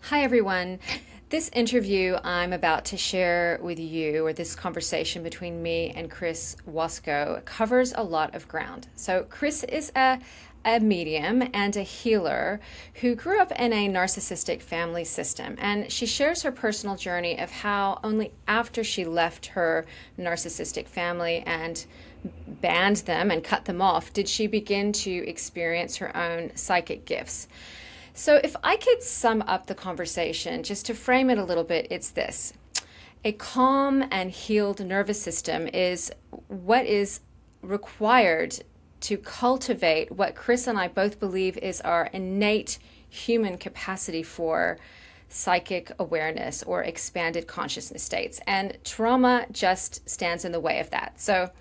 Hi, everyone. This interview I'm about to share with you, or this conversation between me and Chris Wasko, covers a lot of ground. So, Chris is a medium and a healer who grew up in a narcissistic family system. And she shares her personal journey of how only after she left her narcissistic family and banned them and cut them off did she begin to experience her own psychic gifts. So, if I could sum up the conversation, just to frame it a little bit, it's this: a calm and healed nervous system is what is required to cultivate what Chris and I both believe is our innate human capacity for psychic awareness or expanded consciousness states. And trauma just stands in the way of that. So,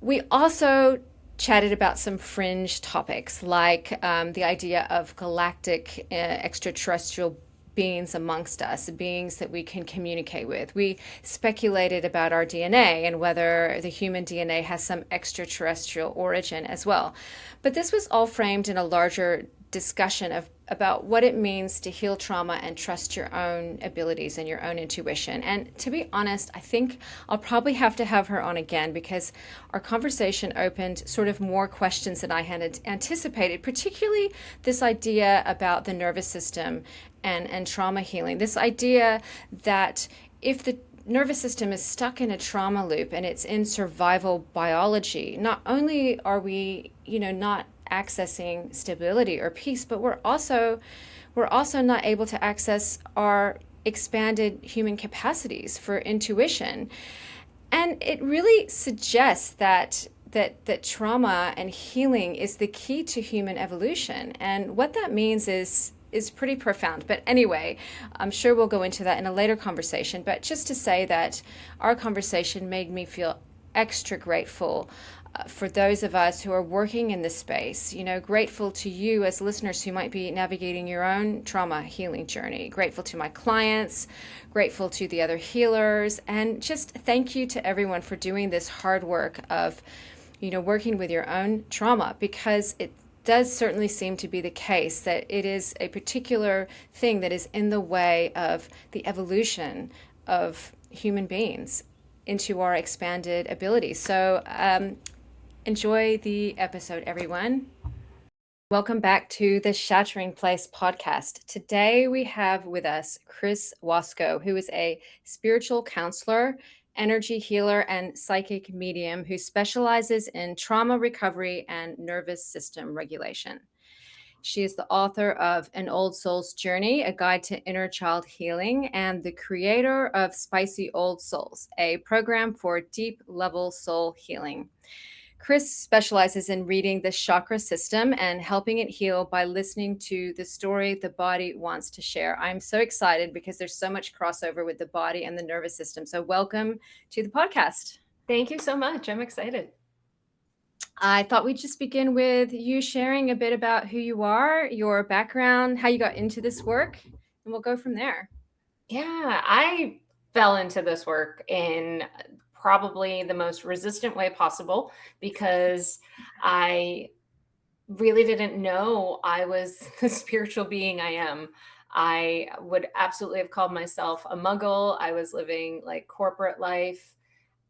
we also chatted about some fringe topics like the idea of galactic extraterrestrial beings amongst us, beings that we can communicate with. We speculated about our DNA and whether the human DNA has some extraterrestrial origin as well. But this was all framed in a larger discussion of about what it means to heal trauma and trust your own abilities and your own intuition. And to be honest, I think I'll probably have to have her on again because our conversation opened sort of more questions than I had anticipated, particularly this idea about the nervous system and trauma healing. This idea that if the nervous system is stuck in a trauma loop and it's in survival biology, not only are we, not accessing stability or peace, but we're also not able to access our expanded human capacities for intuition. And it really suggests that trauma and healing is the key to human evolution. And what that means is pretty profound. But anyway, I'm sure we'll go into that in a later conversation. But just to say that our conversation made me feel extra grateful for those of us who are working in this space, grateful to you as listeners who might be navigating your own trauma healing journey, grateful to my clients, grateful to the other healers, and just thank you to everyone for doing this hard work of, working with your own trauma, because it does certainly seem to be the case that it is a particular thing that is in the way of the evolution of human beings into our expanded abilities. So, enjoy the episode, everyone. Welcome back to the Shattering Place podcast. Today we have with us Chris Wasko, who is a spiritual counselor, energy healer, and psychic medium who specializes in trauma recovery and nervous system regulation. She is the author of An Old Soul's Journey, A Guide to Inner Child Healing, and the creator of Spicy Old Souls, a program for deep level soul healing. Chris specializes in reading the chakra system and helping it heal by listening to the story the body wants to share. I'm so excited because there's so much crossover with the body and the nervous system. So welcome to the podcast. Thank you so much. I'm excited. I thought we'd just begin with you sharing a bit about who you are, your background, how you got into this work, and we'll go from there. Yeah, I fell into this work in probably the most resistant way possible because I really didn't know I was the spiritual being I am. I would absolutely have called myself a muggle. I was living like corporate life.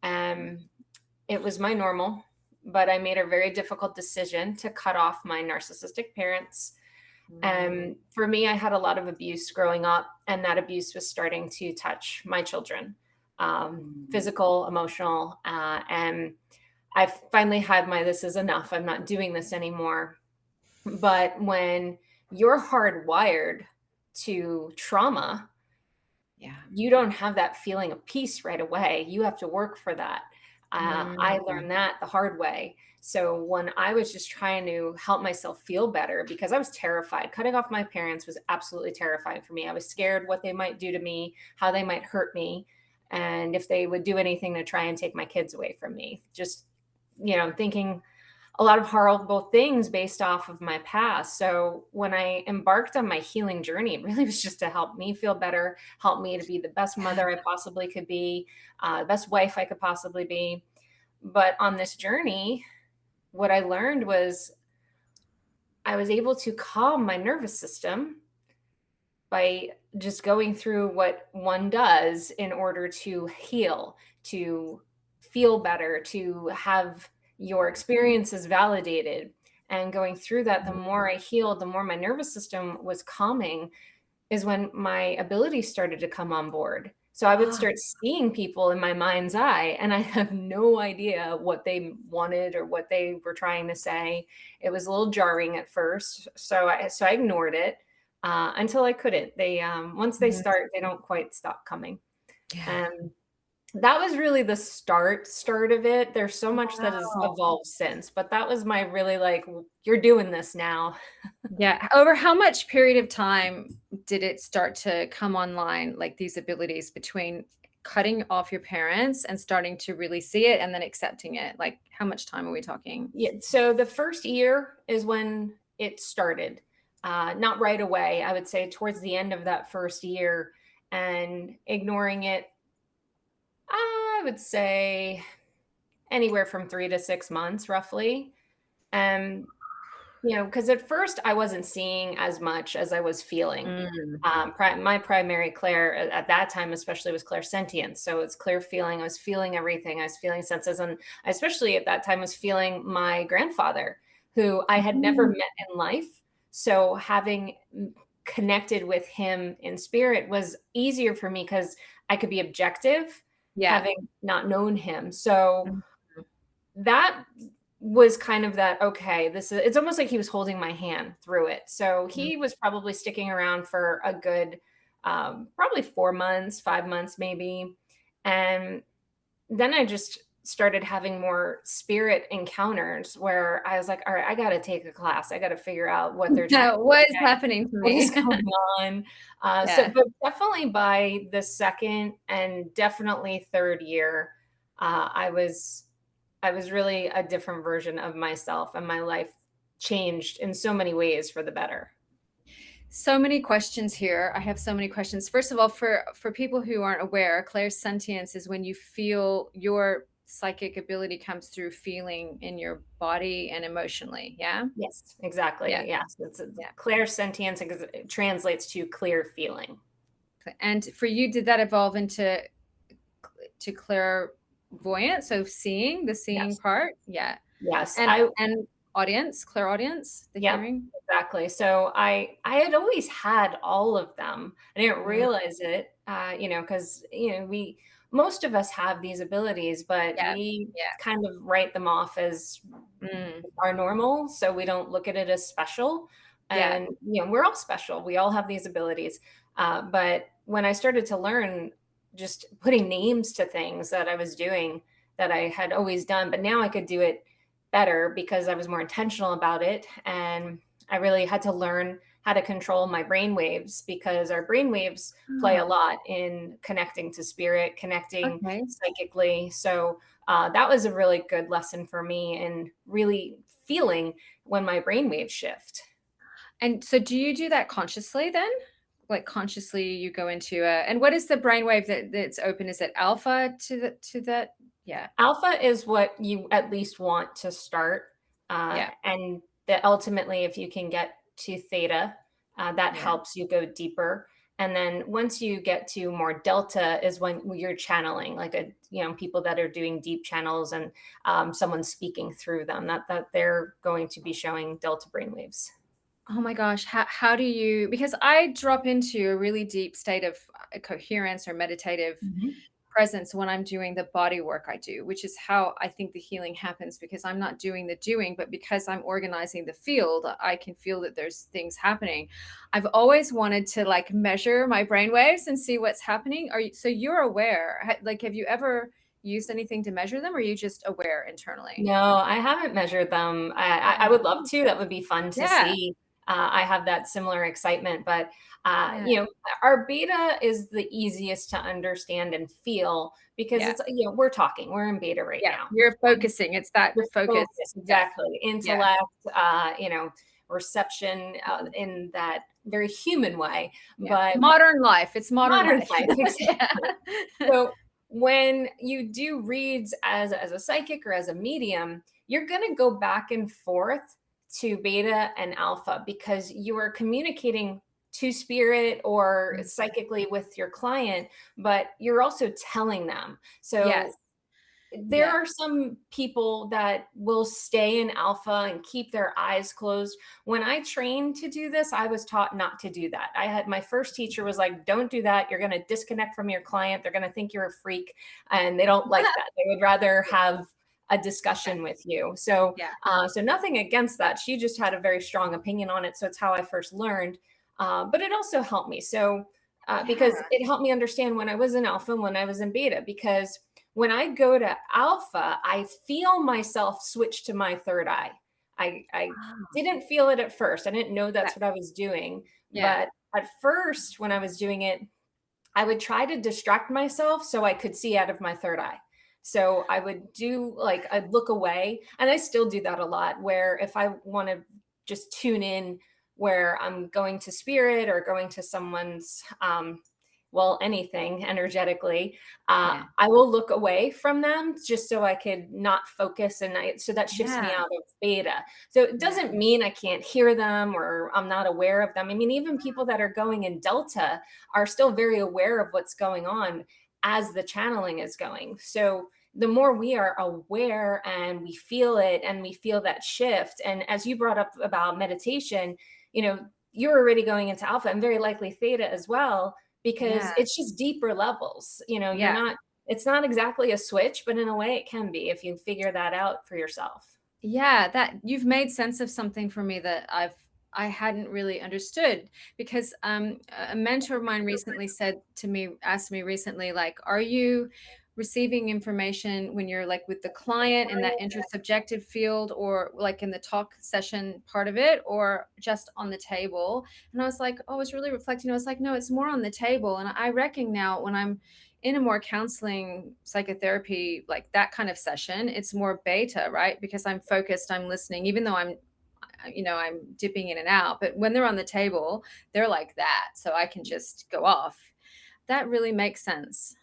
Um, it was my normal, but I made a very difficult decision to cut off my narcissistic parents. For me, I had a lot of abuse growing up, and that abuse was starting to touch my children, physical, emotional. And I finally had this is enough. I'm not doing this anymore. But when you're hardwired to trauma, Yeah. you don't have that feeling of peace right away. You have to work for that. I learned that the hard way. So when I was just trying to help myself feel better, because I was terrified, cutting off my parents was absolutely terrifying for me. I was scared what they might do to me, how they might hurt me, and if they would do anything to try and take my kids away from me. Just, thinking a lot of horrible things based off of my past. So when I embarked on my healing journey, it really was just to help me feel better, help me to be the best mother I possibly could be, the best wife I could possibly be. But on this journey, what I learned was I was able to calm my nervous system by just going through what one does in order to heal, to feel better, to have your experiences validated. And going through that, the more I healed, the more my nervous system was calming, is when my abilities started to come on board. So I would Ah, start seeing people in my mind's eye, and I have no idea what they wanted or what they were trying to say. It was a little jarring at first, so I ignored it until I couldn't. They once they mhm. start, they don't quite stop coming. Yeah. And that was really the start of it. There's so much that has Wow. evolved since, but that was my really like, you're doing this now. Yeah. Over how much period of time did it start to come online, like these abilities between cutting off your parents and starting to really see it and then accepting it? Like, how much time are we talking? Yeah, so the first year is when it started. Not right away. I would say towards the end of that first year, and ignoring it, I would say anywhere from 3 to 6 months, roughly. And because at first I wasn't seeing as much as I was feeling. Mm. My primary clair at that time, especially, was clairsentience. So it's clear feeling. I was feeling everything. I was feeling senses, and I especially at that time was feeling my grandfather, who I had never Mm. met in life. So having connected with him in spirit was easier for me because I could be objective, Yeah. having not known him. So Mhm. that was kind of that, okay, this is, it's almost like he was holding my hand through it. So Mhm. he was probably sticking around for a good probably 4 months, 5 months maybe. And then I just started having more spirit encounters where I was like, all right, I got to take a class. I got to figure out what they're trying Yeah, to what is say, happening to what is me? going on. Yeah. But definitely by the second and definitely third year, uh, I was I was really a different version of myself, and my life changed in so many ways for the better. So many questions here. I have so many questions. First of all, for people who aren't aware, clairsentience is when you feel your psychic ability comes through feeling in your body and emotionally. Yeah? Yes, Yeah. exactly. Yes, it's Yeah. clairsentience. It translates to clear feeling. And for you, did that evolve into to clairvoyance, so seeing, the seeing Yes, part? Yeah. yes. And audience, clairaudience, the Yep, hearing? exactly. So I had always had all of them. I didn't Mm, realize it, because we most of us have these abilities, but yeah. we Yeah. kind of write them off as Mm, are normal, so we don't look at it as special. yeah. And we're all special. We all have these abilities. But when I started to learn just putting names to things that I was doing that I had always done, but now I could do it better because I was more intentional about it. And I really had to learn how to control my brain waves, because our brain waves play a Oh, lot in connecting to spirit, connecting okay. psychically. So that was a really good lesson for me, and really feeling when my brainwaves shift. And so do you do that consciously then? Like consciously you go into a and what is the brainwave that's open? Is it alpha to that? Yeah. Alpha is what you at least want to start. Yeah. And that ultimately, if you can get to theta, that Yeah. helps you go deeper. And then once you get to more delta is when you're channeling, like people that are doing deep channels, and someone speaking through them, that they're going to be showing delta brainwaves. Oh my gosh, how do you because I drop into a really deep state of coherence or meditative Mhm. presence when I'm doing the body work I do, which is how I think the healing happens because I'm not doing the doing, but because I'm organizing the field, I can feel that there's things happening. I've always wanted to like measure my brain waves and see what's happening. Are you, so you're aware? Like, have you ever used anything to measure them, or are you just aware internally? No, I haven't measured them. I would love to. That would be fun to Yeah, see. I have that similar excitement, but yeah, our beta is the easiest to understand and feel, because yeah, it's we're talking, we're in beta right yeah. now. You're focusing. It's that We're focus. focused, Yeah, exactly. yeah. Intellect, reception, Mhm. in that very human way, Yeah. but Modern life. It's modern modern life. life, Yeah. exactly. So when you do reads as a psychic or as a medium, you're going to go back and forth to beta and alpha, because you are communicating to spirit or psychically with your client, but you're also telling them. Yes. So there Yeah. are some people that will stay in alpha and keep their eyes closed. When I trained to do this, I was taught not to do that. I had my first teacher was like, don't do that. You're going to disconnect from your client. They're going to think you're a freak, and they don't like that. They would rather have a discussion with you. So, Yeah. so nothing against that. She just had a very strong opinion on it. So it's how I first learned. But it also helped me. So, because Yeah. it helped me understand when I was in alpha and when I was in beta, because when I go to alpha, I feel myself switch to my third eye. I Ah, didn't feel it at first. I didn't know yeah. that's what I was doing. Yeah. But at first, when I was doing it, I would try to distract myself so I could see out of my third eye. So I would do like, I'd look away. And I still do that a lot, where if I want to just tune in, where I'm going to spirit or going to someone's, well, anything energetically, Yeah. I will look away from them just so I could not focus. And so that shifts me Yeah. out of beta. So it Yeah. doesn't mean I can't hear them or I'm not aware of them. I mean, even people that are going in delta are still very aware of what's going on as the channeling is going. So the more we are aware and we feel it and we feel that shift. And as you brought up about meditation, you're already going into alpha and very likely theta as well, because Yeah. it's just deeper levels. You're Yeah. not, it's not exactly a switch, but in a way it can be if you figure that out for yourself. Yeah, that you've made sense of something for me that I hadn't really understood, because a mentor of mine recently said to me, asked me recently, like, are you receiving information when you're like with the client in that intersubjective field, or like in the talk session part of it, or just on the table? And I was like, oh, I was really reflecting. I was like, no, it's more on the table. And I reckon now when I'm in a more counseling psychotherapy, like that kind of session, it's more beta, right? Because I'm focused, I'm listening, even though I'm dipping in and out. But when they're on the table, they're like that. So I can just go off. That really makes sense.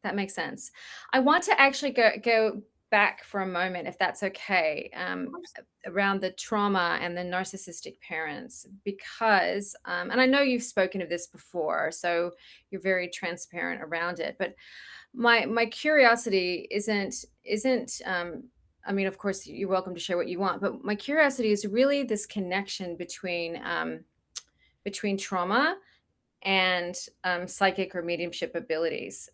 That makes sense. I want to actually go back for a moment, if that's okay, around the trauma and the narcissistic parents, because, and I know you've spoken of this before, so you're very transparent around it. But my curiosity isn't. I mean, of course, you're welcome to share what you want, but my curiosity is really this connection between trauma and psychic or mediumship abilities.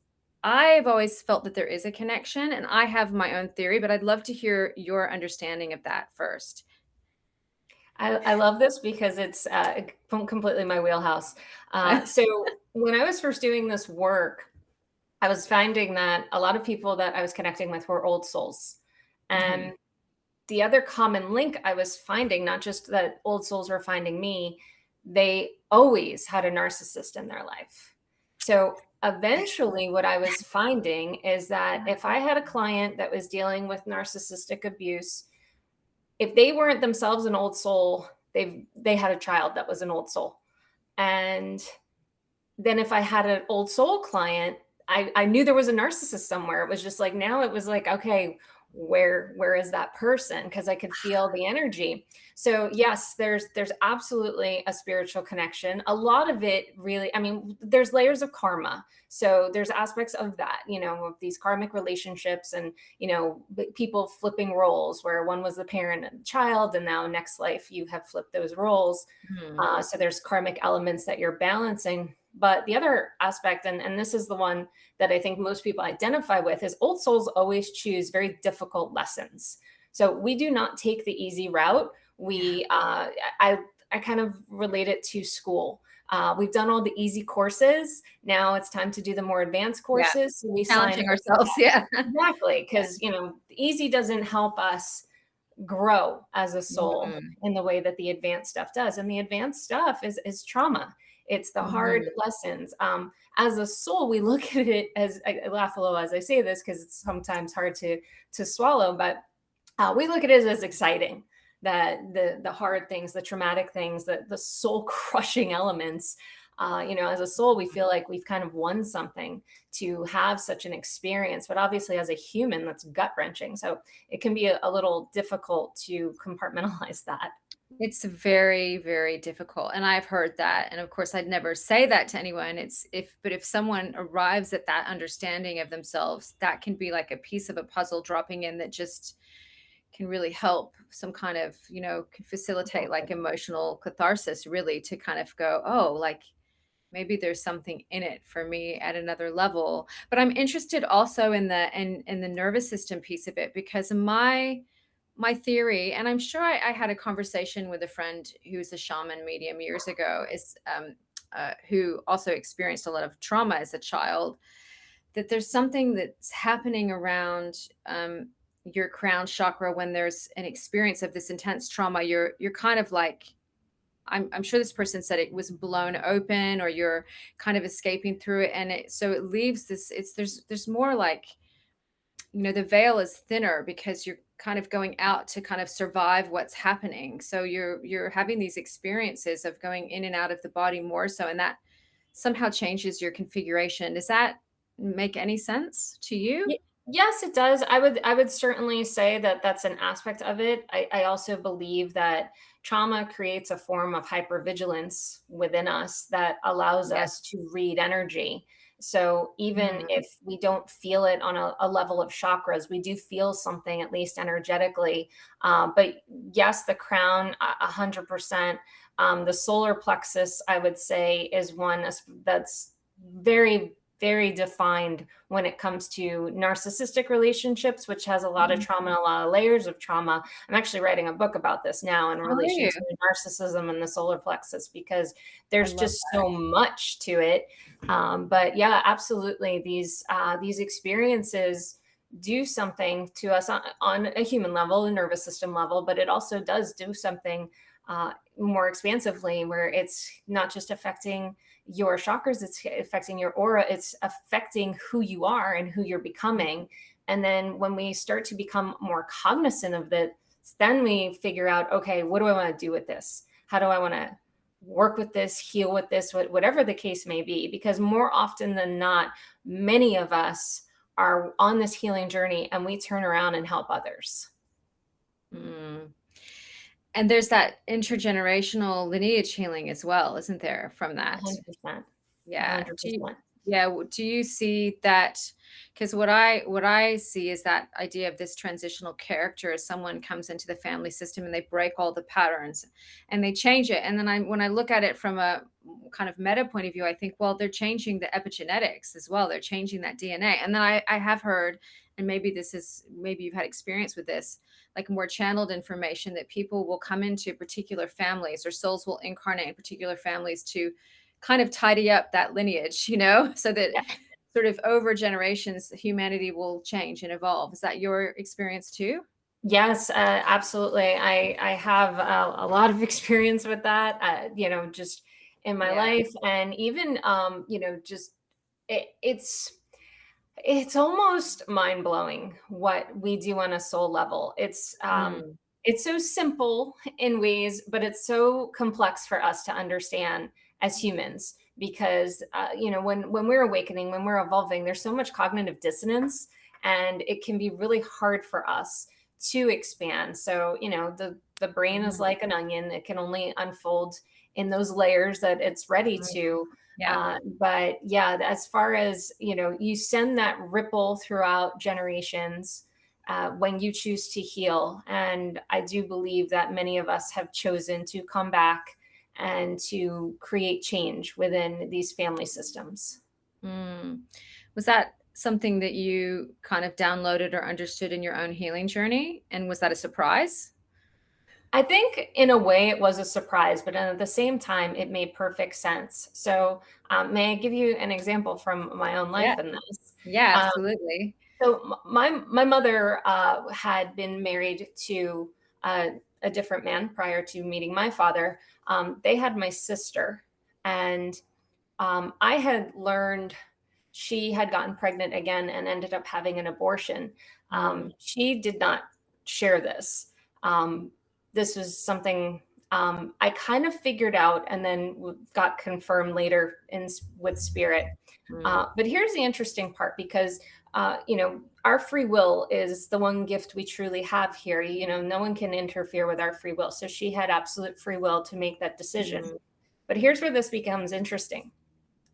I've always felt that there is a connection, and I have my own theory, but I'd love to hear your understanding of that first. I love this because it's completely my wheelhouse. So when I was first doing this work, I was finding that a lot of people that I was connecting with were old souls. Mhm. And the other common link I was finding, not just that old souls were finding me, they always had a narcissist in their life. So eventually, what I was finding is that if I had a client that was dealing with narcissistic abuse, if they weren't themselves an old soul, they had a child that was an old soul. And then if I had an old soul client, I knew there was a narcissist somewhere. It was just like, now it was like, okay, where is that person? Because I could feel the energy. So yes, there's absolutely a spiritual connection. A lot of it really, I mean, there's layers of karma. So there's aspects of that, of these karmic relationships, and people flipping roles, where one was the parent and the child, and now next life you have flipped those roles. Mhm. So there's karmic elements that you're balancing. But the other aspect, and this is the one that I think most people identify with, is old souls always choose very difficult lessons. So we do not take the easy route. Yeah. I kind of relate it to school. We've done all the easy courses. Now it's time to do the more advanced Yeah. courses. So we sign Challenging up for ourselves. that. Yeah. Exactly, Yeah. because the easy doesn't help us grow as a soul Mhm. in the way that the advanced stuff does. And the advanced stuff is trauma. It's the hard Mhm. lessons. As a soul, we look at it as, I laugh a little as I say this because it's sometimes hard to swallow, but we look at it as exciting. That the hard things, the traumatic things, the soul crushing elements. As a soul, we feel like we've kind of won something to have such an experience. But obviously, as a human, that's gut wrenching. So it can be a little difficult to compartmentalize that. It's very, very difficult, and I've heard that, and of course, I'd never say that to anyone. If someone arrives at that understanding of themselves, that can be like a piece of a puzzle dropping in that just can really help some kind of, can facilitate like emotional catharsis, really, to kind of go, oh, like maybe there's something in it for me at another level. But I'm interested also in the nervous system piece of it, because my theory, and I'm sure I had a conversation with a friend who's a shaman medium years ago, is who also experienced a lot of trauma as a child, that there's something that's happening around your crown chakra when there's an experience of this intense trauma. You're kind of like, I'm sure this person said it was blown open, or you're kind of escaping through it, and so it leaves this. There's more like, the veil is thinner because you're kind of going out to kind of survive what's happening. So you're having these experiences of going in and out of the body more so, and that somehow changes your configuration. Does that make any sense to you? Yes, it does. I would certainly say that that's an aspect of it. I also believe that trauma creates a form of hypervigilance within us that allows Yes. us to read energy. So even Mm. if we don't feel it on a level of chakras, we do feel something at least energetically. But yes, the crown, 100%. The solar plexus, I would say, is one that's very, very defined when it comes to narcissistic relationships, which has a lot of Mhm. trauma and a lot of layers of trauma. I'm actually writing a book about this now in How are relation you? to narcissism and the solar plexus, because I there's love just so much to it. But yeah, absolutely, these experiences do something to us on a human level, a nervous system level, but it also does do something more expansively, where it's not just affecting your chakras, it's affecting your aura, it's affecting who you are and who you're becoming. And then when we start to become more cognizant of this, then we figure out, okay, what do I want to do with this? How do I want to work with this, heal with this, whatever the case may be? Because more often than not, many of us are on this healing journey and we turn around and help others. that. And there's that intergenerational lineage healing as well, isn't there, from that? 100%. Yeah. Do you, 100%. yeah, do you see that? Because what I see is that idea of this transitional character as someone comes into the family system and they break all the patterns and they change it. And then when I look at it from a kind of meta point of view, I think, well, they're changing the epigenetics as well. They're changing that DNA. And then I have heard, and maybe you've had experience with this, like more channeled information, that people will come into particular families, or souls will incarnate in particular families to kind of tidy up that lineage, so that sort of over generations, humanity will change and evolve. Is that your experience too? Yes, absolutely. I have a lot of experience with that, just in my Yeah. life, and even just it's almost mind blowing what we do on a soul level. Mm. It's so simple in ways, but it's so complex for us to understand as humans, because when we're awakening, when we're evolving, there's so much cognitive dissonance, and it can be really hard for us to expand. So the brain is Mhm. like an onion; it can only unfold in those layers that it's ready Mm. to. Yeah. But yeah, as far as you send that ripple throughout generations when you choose to heal. And I do believe that many of us have chosen to come back and to create change within these family systems. Mm. Was that something that you kind of downloaded or understood in your own healing journey? And was that a surprise? I think in a way it was a surprise, but at the same time, it made perfect sense. So, may I give you an example from my own Yeah. life in this? Yeah, Um, absolutely. So my mother had been married to a different man prior to meeting my father. They had my sister, and I had learned she had gotten pregnant again and ended up having an abortion. Mm. She did not share this. Um, this was something I kind of figured out, and then got confirmed later with spirit. Mm. But here's the interesting part, because our free will is the one gift we truly have here. No one can interfere with our free will. So she had absolute free will to make that decision. Mm. But here's where this becomes interesting.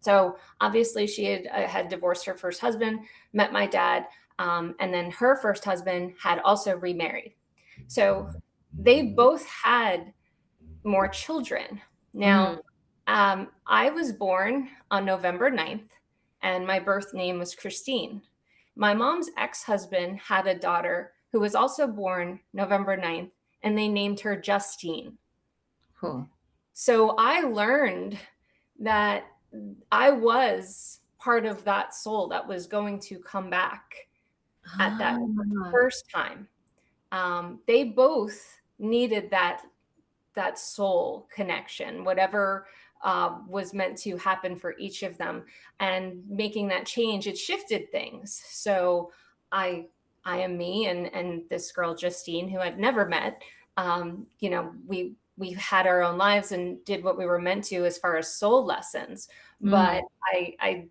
So obviously she had divorced her first husband, met my dad, and then her first husband had also remarried. So they both had more children. Mm. Now, I was born on November 9th, and my birth name was Christine. My mom's ex-husband had a daughter who was also born November 9th, and they named her Justine. Cool. So I learned that I was part of that soul that was going to come back at that Ah, first time. They both needed that soul connection, whatever was meant to happen for each of them, and making that change, it shifted things. So I am me, and this girl Justine, who I've never met. We had our own lives and did what we were meant to as far as soul lessons. mm. But I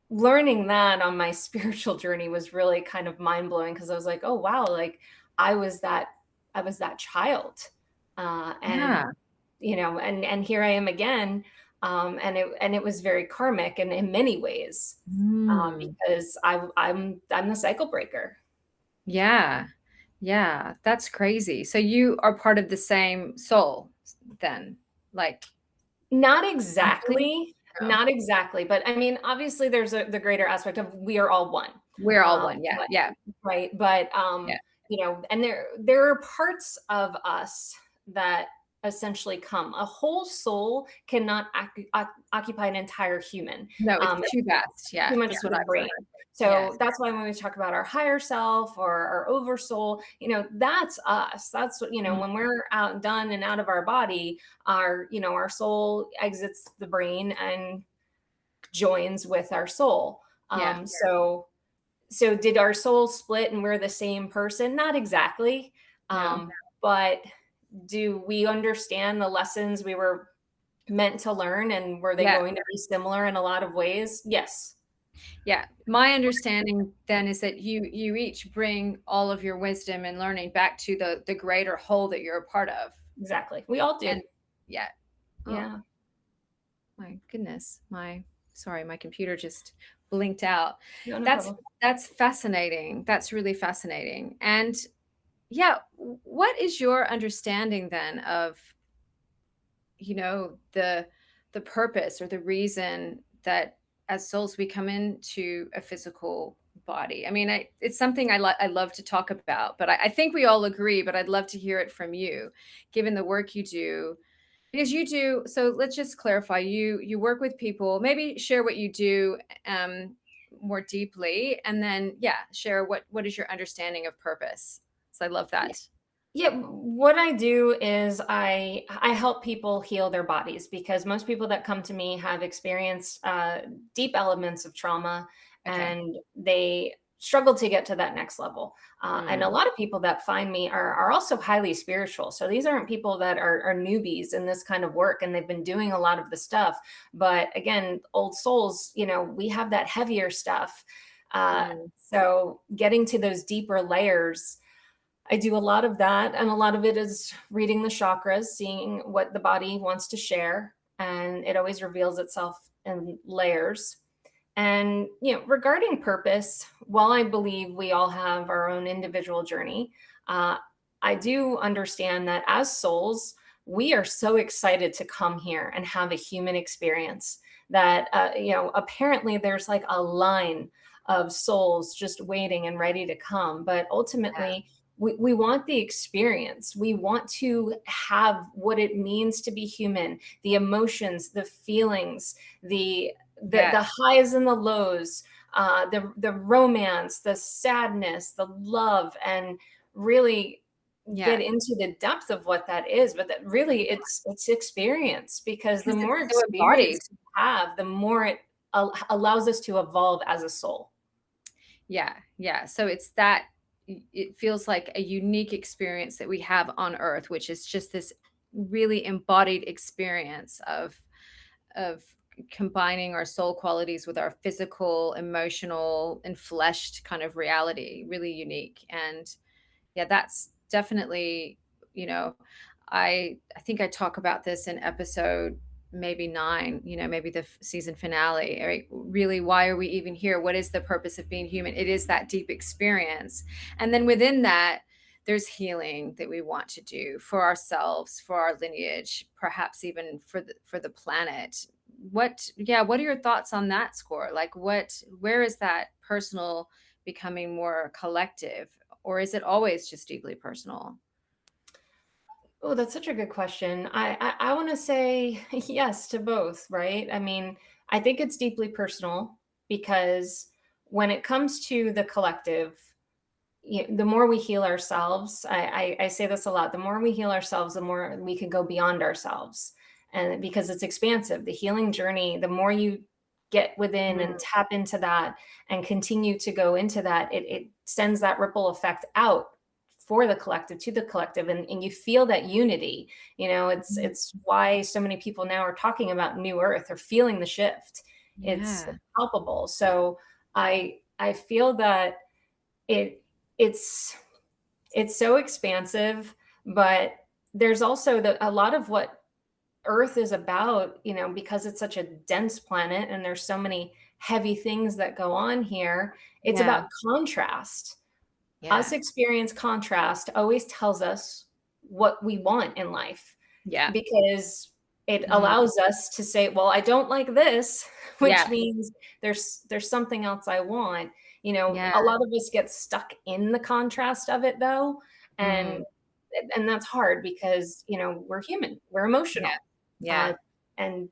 learning that on my spiritual journey was really kind of mind blowing, because I was like, oh wow, like I was that I was that child, and Yeah. and here I am again, and it was very karmic and in many ways, Mm. because I'm the cycle breaker. Yeah. Yeah. That's crazy. So you are part of the same soul then, like, Not mentally? exactly, No. not exactly, but I mean, obviously, there's the greater aspect of we are all one, We're all one. Yeah. but Yeah. right, but Yeah. and there are parts of us that essentially come. A whole soul cannot occupy an entire human. No, it's It's too vast. too Yeah. much That's for what the I've brain. heard. So Yes. that's why when we talk about our higher self or our oversoul, that's us. That's what, Mm. when we're out done and out of our body, our soul exits the brain and joins with our soul. Yeah. So did our souls split and we're the same person? Not exactly. No. But do we understand the lessons we were meant to learn, and were they Yeah. going to be similar in a lot of ways? Yes. Yeah. My understanding then is that you each bring all of your wisdom and learning back to the greater whole that you're a part of. Exactly. We all do. And yeah. Oh, Yeah. my goodness. My computer just blinked out. No, no That's problem. that's fascinating. That's really fascinating. And yeah, what is your understanding then of, the purpose or the reason that as souls we come into a physical body? I mean, it's something I love to talk about, but I think we all agree, but I'd love to hear it from you, given the work you do. Because you do, so let's just clarify, you work with people, maybe share what you do more deeply, and then yeah, share what is your understanding of purpose. So I love that. Yeah, what I do is I help people heal their bodies, because most people that come to me have experienced deep elements of trauma, Okay. and they struggle to get to that next level. And a Mm. lot of people that find me are also highly spiritual. So these aren't people that are newbies in this kind of work, and they've been doing a lot of the stuff. But again, old souls, we have that heavier stuff. Mm. So getting to those deeper layers, I do a lot of that, and a lot of it is reading the chakras, seeing what the body wants to share, and it always reveals itself in layers. And, regarding purpose, while I believe we all have our own individual journey, uh, I do understand that as souls, we are so excited to come here and have a human experience that, apparently there's like a line of souls just waiting and ready to come. But Yeah. ultimately, we want the experience. We want to have what it means to be human, the emotions, the feelings, the Yes. highs and the lows, the romance, the sadness, the love, and really get Yeah. into the depth of what that is. But that really, it's experience, because the Because it's more so embodied. experience we have, the more it allows us to evolve as a soul. Yeah, yeah. So it's that it feels like a unique experience that we have on Earth, which is just this really embodied experience of combining our soul qualities with our physical, emotional, and fleshed kind of reality, really unique. And yeah, that's definitely, you know, I think I talk about this in episode maybe 9, maybe the season finale, right? Really, why are we even here? What is the purpose of being human? It is that deep experience. And then within that, there's healing that we want to do for ourselves, for our lineage, perhaps even for the planet. What are your thoughts on that score? Like where is that personal becoming more collective, or is it always just deeply personal? Oh, that's such a good question. I want to say yes to both, right? I mean, I think it's deeply personal because when it comes to the collective, the more we heal ourselves, I say this a lot, the more we heal ourselves, the more we can go beyond ourselves. And because it's expansive, the healing journey, the more you get within and Mm, tap into that and continue to go into that, it sends that ripple effect out for the collective, to the collective, and you feel that unity. mm, It's why so many people now are talking about new earth or feeling the shift. It's yeah, palpable. So I feel that it it's it's so expansive, but there's also a lot of what Earth is about, because it's such a dense planet and there's so many heavy things that go on here. It's yeah, about contrast. Us yeah, experience contrast always tells us what we want in life, yeah, because it mm, allows us to say, well, I don't like this, which yeah, means there's something else I want. yeah, A lot of us get stuck in the contrast of it though, and mm, that's hard because we're human, we're yeah, emotional, yeah, uh, and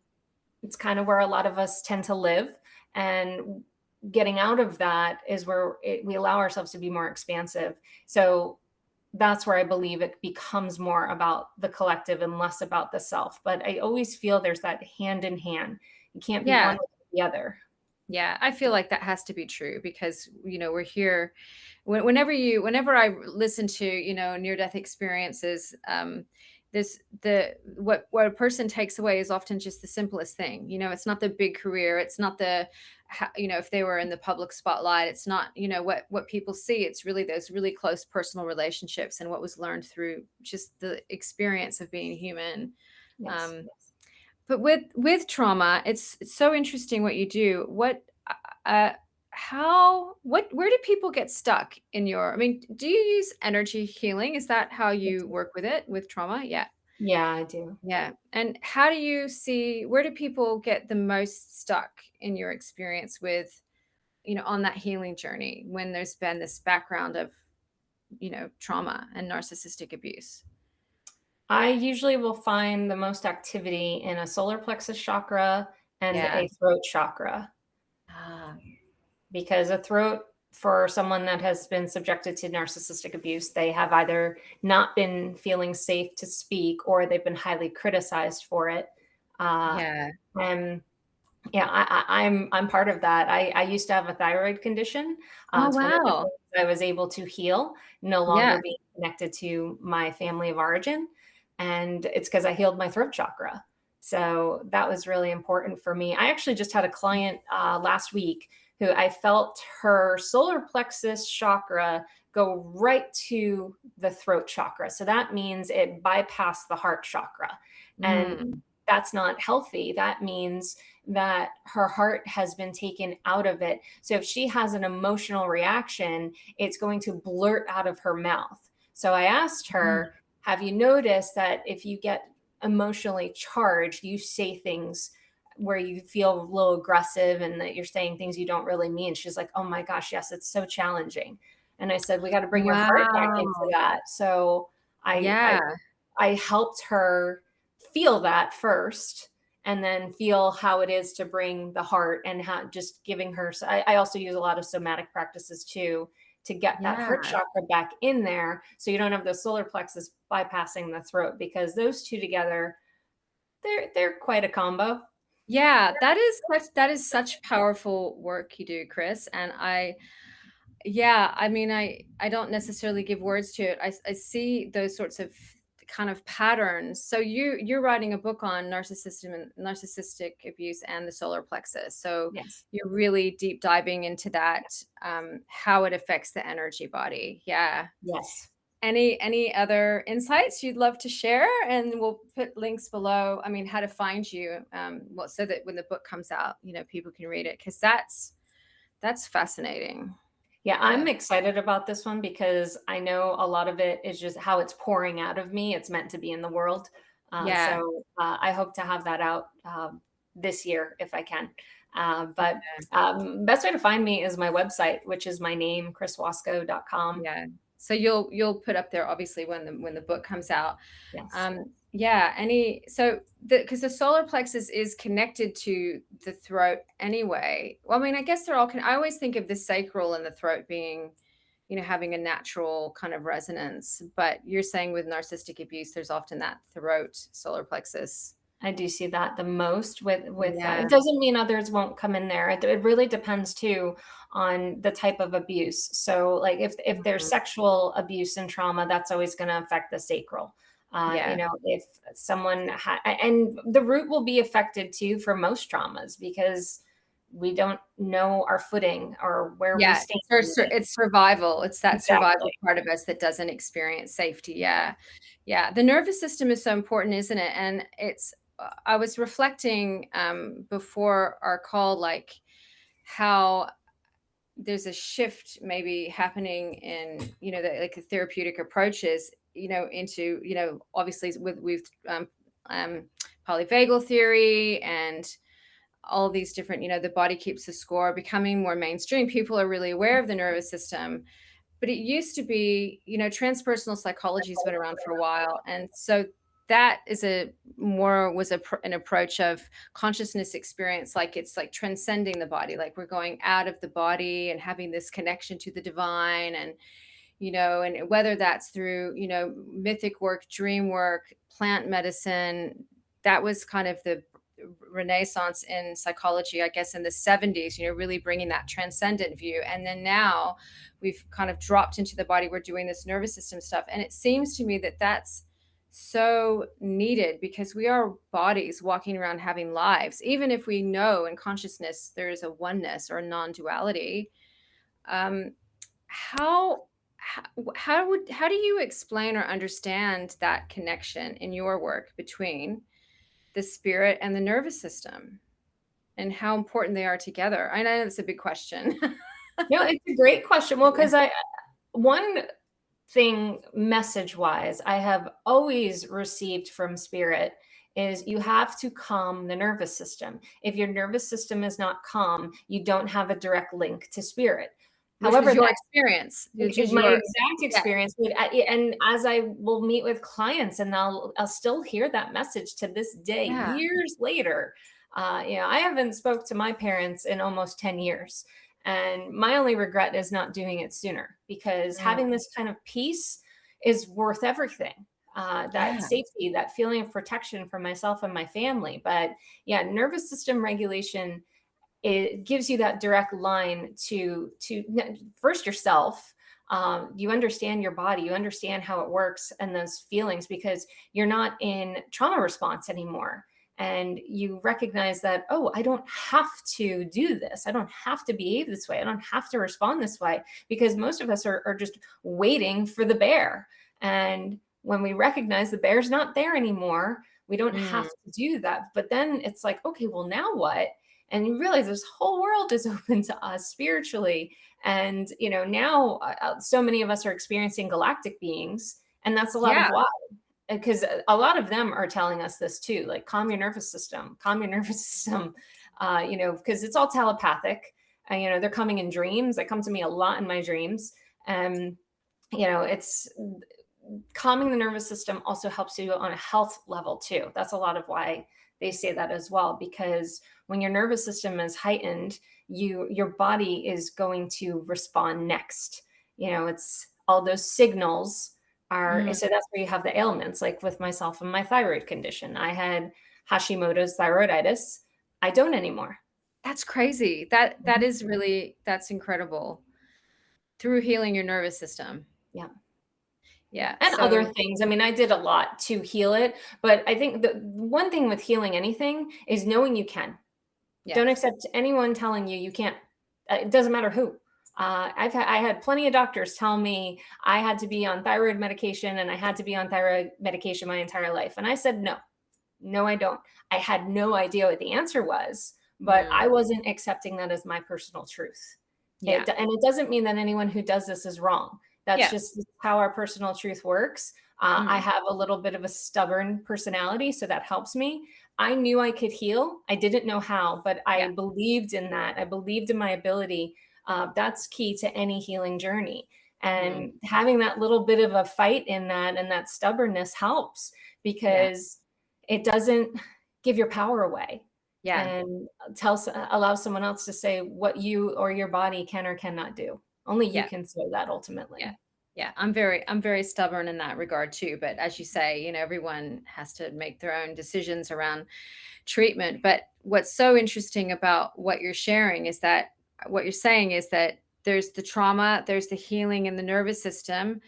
it's kind of where a lot of us tend to live. And getting out of that is where we allow ourselves to be more expansive. So that's where I believe it becomes more about the collective and less about the self. But I always feel there's that hand in hand. You can't be one yeah. without the other. Yeah, I feel like that has to be true because, we're here. Whenever I listen to, near death experiences, this the what a person takes away is often just the simplest thing. It's not the big career. It's not if they were in the public spotlight, it's not, what people see. It's really those really close personal relationships and what was learned through just the experience of being human. Yes. Um, but with trauma, it's so interesting what you do. Uh, where do people get stuck in your? I mean, do you use energy healing? Is that how you work with it with trauma? Yeah, Yeah, I do. yeah. And how do you see where do people get the most stuck in your experience with on that healing journey when there's been this background of trauma and narcissistic abuse? I usually will find the most activity in a solar plexus chakra and Yeah. a throat chakra. Ah, Because a throat, for someone that has been subjected to narcissistic abuse, they have either not been feeling safe to speak or they've been highly criticized for it. Uh, yeah. and yeah, I'm part of that. I used to have a thyroid condition. Oh It's one of the wow. things I was able to heal, no Yeah. longer being connected to my family of origin, and it's because I healed my throat chakra. So that was really important for me. I actually just had a client last week who I felt her solar plexus chakra go right to the throat chakra. So that means it bypassed the heart chakra. And Mm. that's not healthy. That means that her heart has been taken out of it. So if she has an emotional reaction, it's going to blurt out of her mouth. So I asked Mm. her, have you noticed that if you get emotionally charged, you say things where you feel a little aggressive and that you're saying things you don't really mean? She's like, oh my gosh, yes, it's so challenging. And I said, we got to bring your heart back into Wow. that. So I, I, Yeah. I helped her feel that first and then feel how it is to bring the heart and how just giving her. So I also use a lot of somatic practices too to get that heart Yeah. chakra back in there so you don't have the solar plexus bypassing the throat, because those two together, they're quite a combo. Yeah, that is such powerful work you do, Chris, and I mean, I don't necessarily give words to it. I see those sorts of kind of patterns. So you're writing a book on narcissistic abuse and the solar plexus. So Yes. you're really deep diving into that, how it affects the energy body. Yeah. Yes. Any other insights you'd love to share? And we'll put links below. I mean, how to find you, well, so that when the book comes out, people can read it, because that's fascinating. Yeah, Yeah. I'm excited about this one because I know a lot of it is just how it's pouring out of me. It's meant to be in the world. Yeah. So I hope to have that out this year if I can. But best way to find me is my website, which is my name, chriswasko.com. Yeah. So you'll put up there, obviously, when the book comes out. Yes. Yeah. Because the solar plexus is connected to the throat anyway. Well, I mean, I guess they're all. I always think of the sacral and the throat being, having a natural kind of resonance. But you're saying with narcissistic abuse, there's often that throat solar plexus. I do see that the most with Yeah. it doesn't mean others won't come in there. It really depends too on the type of abuse. So like if there's Mhm. sexual abuse and trauma, that's always going to affect the sacral. Yeah. If someone and the root will be affected too for most traumas because we don't know our footing or where we Yeah, stand. it's survival. It's that survival Exactly. part of us that doesn't experience safety. Yeah. Yeah. The nervous system is so important, isn't it? And I was reflecting before our call, like how there's a shift maybe happening in, like the therapeutic approaches, into, obviously with polyvagal theory and all these different, the body keeps the score, becoming more mainstream. People are really aware of the nervous system. But it used to be, transpersonal psychology's been around for a while. And so that is an approach of consciousness experience. Like it's like transcending the body, like we're going out of the body and having this connection to the divine. And whether that's through, mythic work, dream work, plant medicine, that was kind of the renaissance in psychology, I guess, in the 70s, really bringing that transcendent view. And then now we've kind of dropped into the body. We're doing this nervous system stuff. And it seems to me that that's so needed, because we are bodies walking around having lives. Even if we know in consciousness there is a oneness or a non-duality, um, how how do you explain or understand that connection in your work between the spirit and the nervous system, and how important they are together? I know it's a big question. No, it's a great question. Well, Yeah. because one thing message wise I have always received from spirit is you have to calm the nervous system. If your nervous system is not calm, you don't have a direct link to spirit. Which was However, your that experience, which is is my your. exact Yeah. experience. And as I will meet with clients, and I'll still hear that message to this day, Yeah. years later. I haven't spoke to my parents in almost 10 years. And my only regret is not doing it sooner, because having Mm. this kind of peace is worth everything. That Yeah. safety, that feeling of protection for myself and my family. But yeah, nervous system regulation, it gives you that direct line to first yourself. You understand your body, you understand how it works and those feelings, because you're not in trauma response anymore. And you recognize that, oh, I don't have to do this. I don't have to behave this way. I don't have to respond this way, because most of us are just waiting for the bear. And when we recognize the bear's not there anymore, we don't have Mm. to do that. But then it's like, okay, well, now what? And you realize this whole world is open to us spiritually. And now so many of us are experiencing galactic beings, and that's a lot of Yeah. why, because a lot of them are telling us this too, like calm your nervous system, calm your nervous system. Because it's all telepathic. They're coming in dreams. They come to me a lot in my dreams. And it's calming the nervous system also helps you on a health level too. That's a lot of why they say that as well, because when your nervous system is heightened, your body is going to respond next. It's all those signals are, Mm. so that's where you have the ailments, like with myself and my thyroid condition. I had Hashimoto's thyroiditis. I don't anymore. That's crazy. That Mhm. is really, that's incredible. Through healing your nervous system. Yeah. Yeah. And other things. I mean, I did a lot to heal it, but I think the one thing with healing anything is knowing you can. Yeah. Don't accept anyone telling you you can't. It doesn't matter who. I had plenty of doctors tell me I had to be on thyroid medication and I had to be on thyroid medication my entire life. And I said, no, no, I don't. I had no idea what the answer was, but I wasn't accepting that as my personal truth. Yeah. And it doesn't mean that anyone who does this is wrong. That's Yeah. just how our personal truth works. I have a little bit of a stubborn personality, so that helps me. I knew I could heal. I didn't know how, but I Yeah. believed in that. I believed in my ability. That's key to any healing journey. And having that little bit of a fight in that and that stubbornness helps because it doesn't give your power away. Yeah. And allow someone else to say what you or your body can or cannot do. Only you Yeah. can say that ultimately. Yeah. Yeah. I'm very stubborn in that regard too. But as you say, everyone has to make their own decisions around treatment. But what's so interesting about what you're sharing is that what you're saying is that there's the trauma, there's the healing in the nervous system,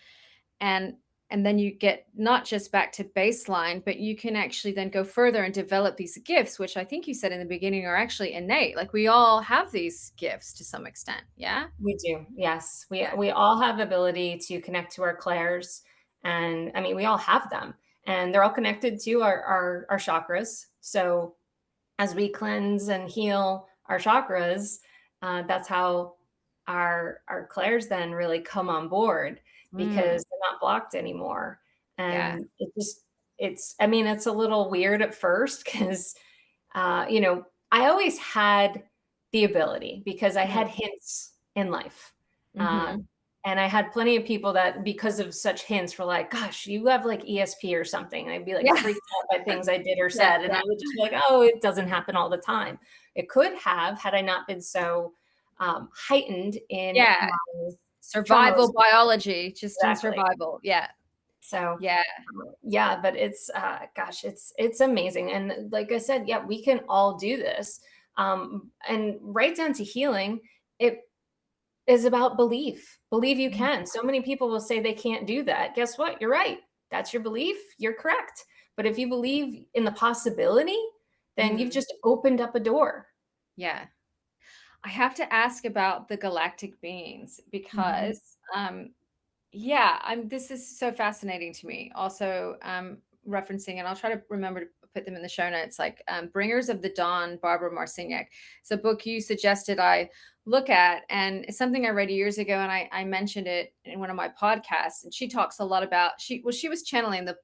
and and then you get not just back to baseline, but you can actually then go further and develop these gifts, which I think you said in the beginning are actually innate. Like we all have these gifts to some extent. Yeah. We do. Yes. Yeah. We all have ability to connect to our clairs. And I mean, we all have them and they're all connected to our chakras. So as we cleanse and heal our chakras, that's how our clairs then really come on board because they're not blocked anymore. Yeah. And I mean, it's a little weird at first because, I always had the ability because I had hints in life. And I had plenty of people that because of such hints were like, gosh, you have like ESP or something. And I'd be like Yeah. freaked out by things I did or said. And I would just be like, oh, it doesn't happen all the time. It could have had I not been so heightened in Yeah. my Survival traumas. biology, just in Exactly. survival. Yeah. So Yeah. yeah, but it's gosh, it's amazing. And like I said, yeah, we can all do this. And right down to healing, it is about belief. Believe you can. So many people will say they can't do that. Guess what? You're right. That's your belief. You're correct. But if you believe in the possibility, then you've just opened up a door. Yeah. I have to ask about the galactic beings because this is so fascinating to me. Also, referencing, and I'll try to remember to put them in the show notes, like Bringers of the Dawn, Barbara Marciniak. It's a book you suggested I look at, and it's something I read years ago, and I mentioned it in one of my podcasts. And she talks a lot about she was channeling the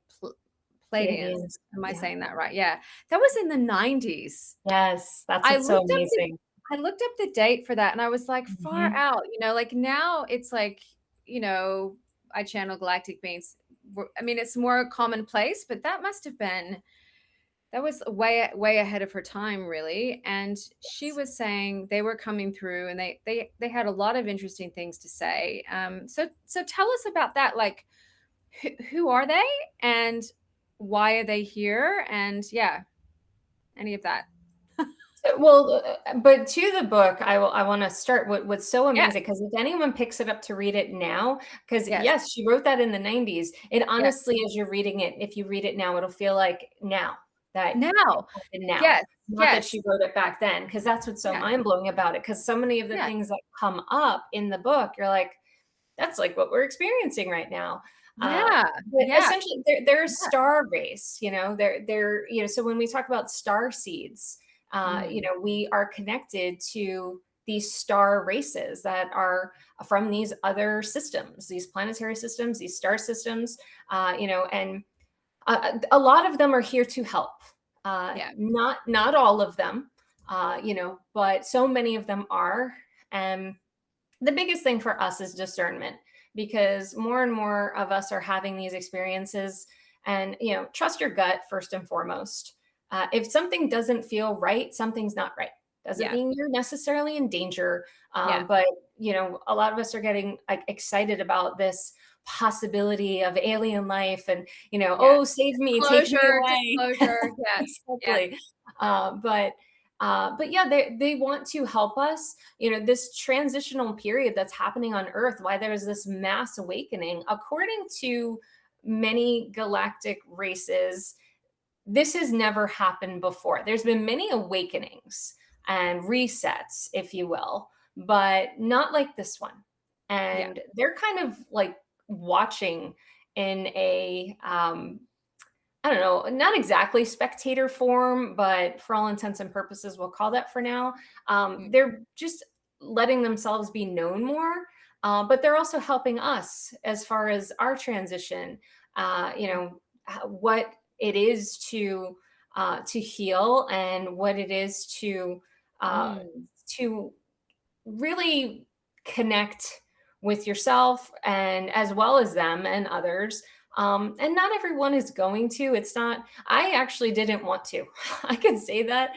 Pleiadians. Am I saying that right? Yeah, that was in the 90s. Yes, that's what's so amazing. I looked up the date for that and I was like, far out, like now it's like, I channel galactic beings. I mean, it's more commonplace, but that was way ahead of her time, really. And she was saying they were coming through and they had a lot of interesting things to say. So tell us about that. Like, who are they and why are they here? And yeah, any of that. Well, but to the book, I want to start what's so amazing because if anyone picks it up to read it now, because yes, she wrote that in the 90s. It honestly, as you're reading it, if you read it now, it'll feel like now. Yes. Not that she wrote it back then, because that's what's so mind-blowing about it. Because so many of the things that come up in the book, you're like, that's like what we're experiencing right now. Essentially they're a star race, they're so when we talk about star seeds, we are connected to these star races that are from these other systems, these planetary systems, these star systems, and a lot of them are here to help. Not all of them, but so many of them are. And the biggest thing for us is discernment, because more and more of us are having these experiences. And trust your gut first and foremost. If something doesn't feel right, something's not right. Doesn't mean you're necessarily in danger. But a lot of us are getting excited about this possibility of alien life and oh, save me, take me away. Disclosure. Yes. Exactly. But But yeah, they want to help us. This transitional period that's happening on Earth, why there's this mass awakening, according to many galactic races, this has never happened before. There's been many awakenings and resets, if you will, but not like this one. Yeah. And they're kind of like watching in a I don't know, not exactly spectator form, but for all intents and purposes, we'll call that for now. Mm. They're just letting themselves be known more, but they're also helping us as far as our transition. What it is to heal, and what it is uh, Mm. to really connect with yourself, and as well as them and others. And not everyone is going to. It's not, I actually didn't want to. I can say that.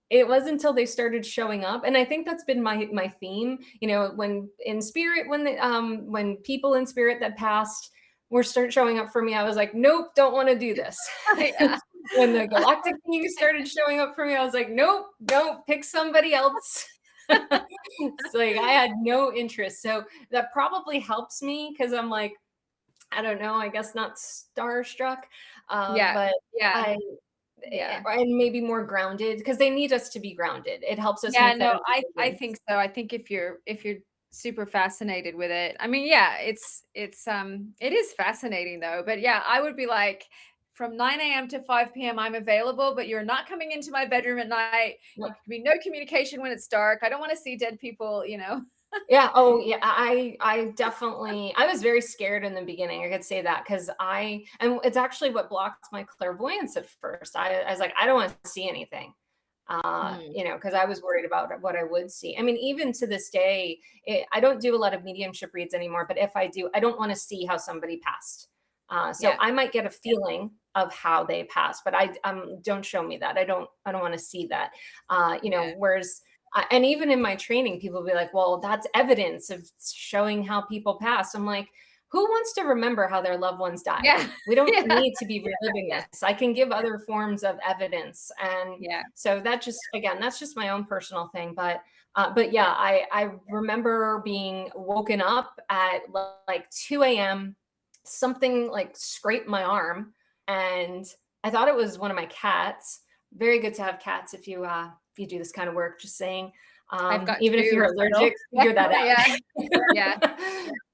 It wasn't until they started showing up. And I think that's been my theme, when in spirit, when people in spirit that passed were start showing up for me, I was like, nope, don't want to do this. Yeah. When the galactic beings started showing up for me, I was like, nope, don't, pick somebody else. It's like I had no interest. So that probably helps me, because I'm like, I don't know, I guess not starstruck, Yeah. but Yeah. I, Yeah. and maybe more grounded, because they need us to be grounded. It helps us Yeah, make better no, I decisions. think so. I think if you're super fascinated with it, I mean, yeah, it is fascinating though. But yeah, I would be like, from 9 a.m. to 5 p.m. I'm available, but you're not coming into my bedroom at night. Yeah. It could be no communication when it's dark. I don't want to see dead people. Yeah. Oh, yeah. I definitely, I was very scared in the beginning. I could say that, because and it's actually what blocked my clairvoyance at first. I was like, I don't want to see anything, Mm. because I was worried about what I would see. I mean, even to this day, I don't do a lot of mediumship reads anymore, but if I do, I don't want to see how somebody passed. So Yeah. I might get a feeling of how they passed, but I don't show me that. I don't want to see that. Yeah. Whereas and even in my training, people will be like, well, that's evidence of showing how people pass. I'm like, who wants to remember how their loved ones died? Yeah. We don't Yeah. need to be reliving Yeah. this. I can give other forms of evidence. And Yeah. so that just, again, that's just my own personal thing. But yeah, I remember being woken up at like 2 a.m., something like scraped my arm. And I thought it was one of my cats. Very good to have cats if you do this kind of work, just saying. I've got Even if two you're still. allergic, Yeah. figure that Yeah. Yeah. out.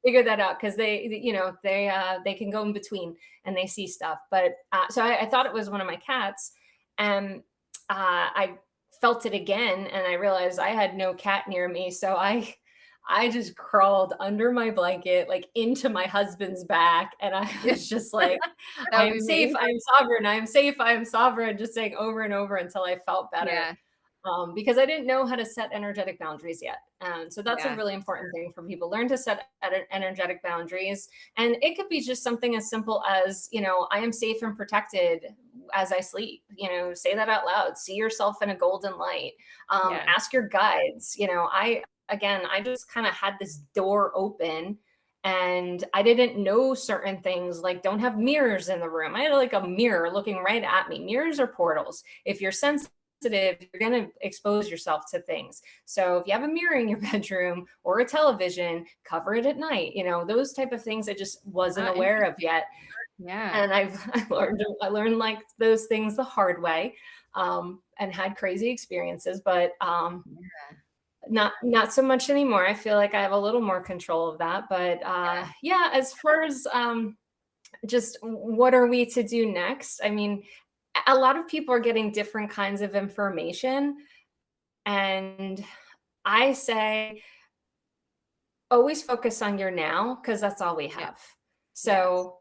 Figure that out, because they can go in between and they see stuff. But so I thought it was one of my cats, and I felt it again, and I realized I had no cat near me, so I just crawled under my blanket, like into my husband's back, and I Yeah. was just like, That I would am be safe, me. I am sovereign, I am safe, I am sovereign, just saying over and over until I felt better. Yeah. Because I didn't know how to set energetic boundaries yet. And so that's a Yeah. really important thing for people. Learn to set energetic boundaries. And it could be just something as simple as, I am safe and protected as I sleep. Say that out loud. See yourself in a golden light. Yeah. Ask your guides. I just kind of had this door open, and I didn't know certain things, like don't have mirrors in the room. I had like a mirror looking right at me. Mirrors are portals. If you're sensitive, you're going to expose yourself to things. So if you have a mirror in your bedroom or a television, cover it at night. Those type of things I just wasn't aware of yet. Yeah. And I learned like those things the hard way, and had crazy experiences, but Yeah. not so much anymore. I feel like I have a little more control of that. But yeah, as far as just what are we to do next? I mean, a lot of people are getting different kinds of information. And I say, always focus on your now, because that's all we Yeah. have. Yes. So,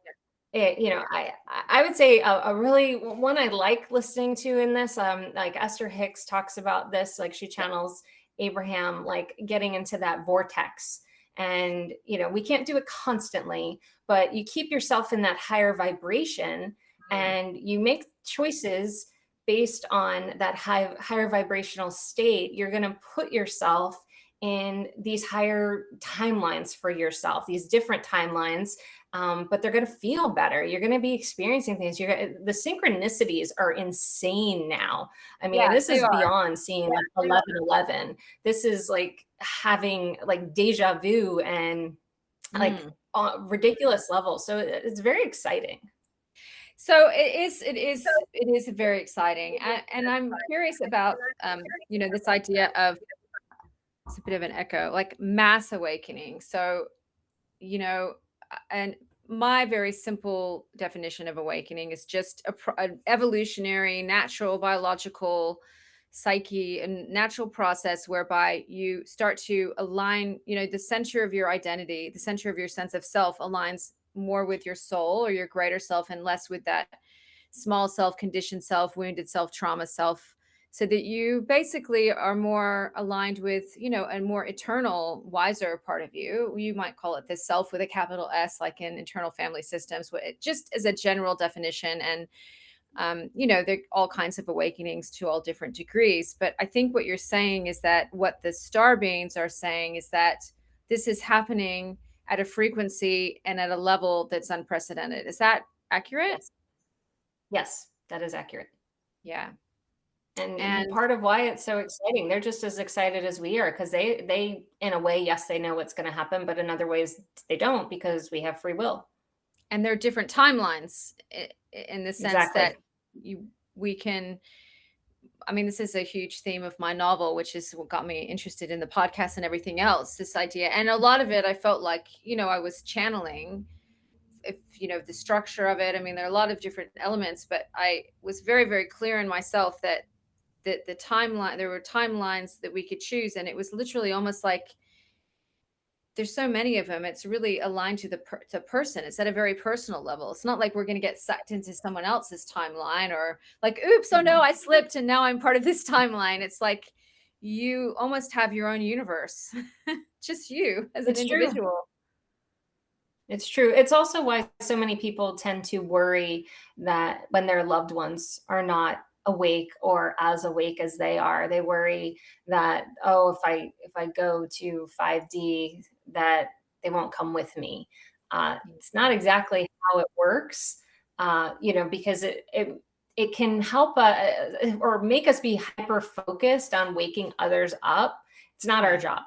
I would say a really one I like listening to in this, like Esther Hicks talks about this, like she Yeah. channels Abraham, like getting into that vortex. And, we can't do it constantly, but you keep yourself in that higher vibration, Mm. and you make choices based on that higher vibrational state. You're going to put yourself in these higher timelines for yourself, these different timelines, but they're going to feel better. You're going to be experiencing things. The synchronicities are insane now. I mean, Yes, this they is are. beyond seeing like 1111. This is like having like deja vu and like Mm. ridiculous levels. So it's very exciting. So it is very exciting. And I'm curious about, this idea of, it's a bit of an echo, like mass awakening. So, and my very simple definition of awakening is just an evolutionary, natural, biological psyche and natural process whereby you start to align, the center of your identity, the center of your sense of self aligns more with your soul or your greater self and less with that small self, conditioned self, wounded self, trauma self, so that you basically are more aligned with, a more eternal, wiser part of you. You might call it the self with a capital S, like in internal family systems, just as a general definition. And, there are all kinds of awakenings to all different degrees. But I think what you're saying is that what the star beings are saying is that this is happening at a frequency and at a level that's unprecedented. Is that accurate? Yes. Yes, that is accurate. Yeah. And And part of why it's so exciting, they're just as excited as we are because they in a way, yes, they know what's going to happen, but in other ways they don't because we have free will. and there are different timelines in the sense that Exactly. we can, I mean, this is a huge theme of my novel, which is what got me interested in the podcast and everything else, this idea. And a lot of it I felt like, I was channeling, if the structure of it. I mean, there are a lot of different elements, but I was very, very clear in myself that the timeline, there were timelines that we could choose, and it was literally almost like there's so many of them. It's really aligned to the person. It's at a very personal level. It's not like we're going to get sucked into someone else's timeline or like, oops, oh no, Mhm. I slipped and now I'm part of this timeline. It's like you almost have your own universe, just you as an It's true. individual. It's true. It's also why so many people tend to worry that when their loved ones are not awake or as awake as they are, they worry that, oh, if I go to 5D, that they won't come with me. It's not exactly how it works, because it can help or make us be hyper focused on waking others up. It's not our Yeah. job.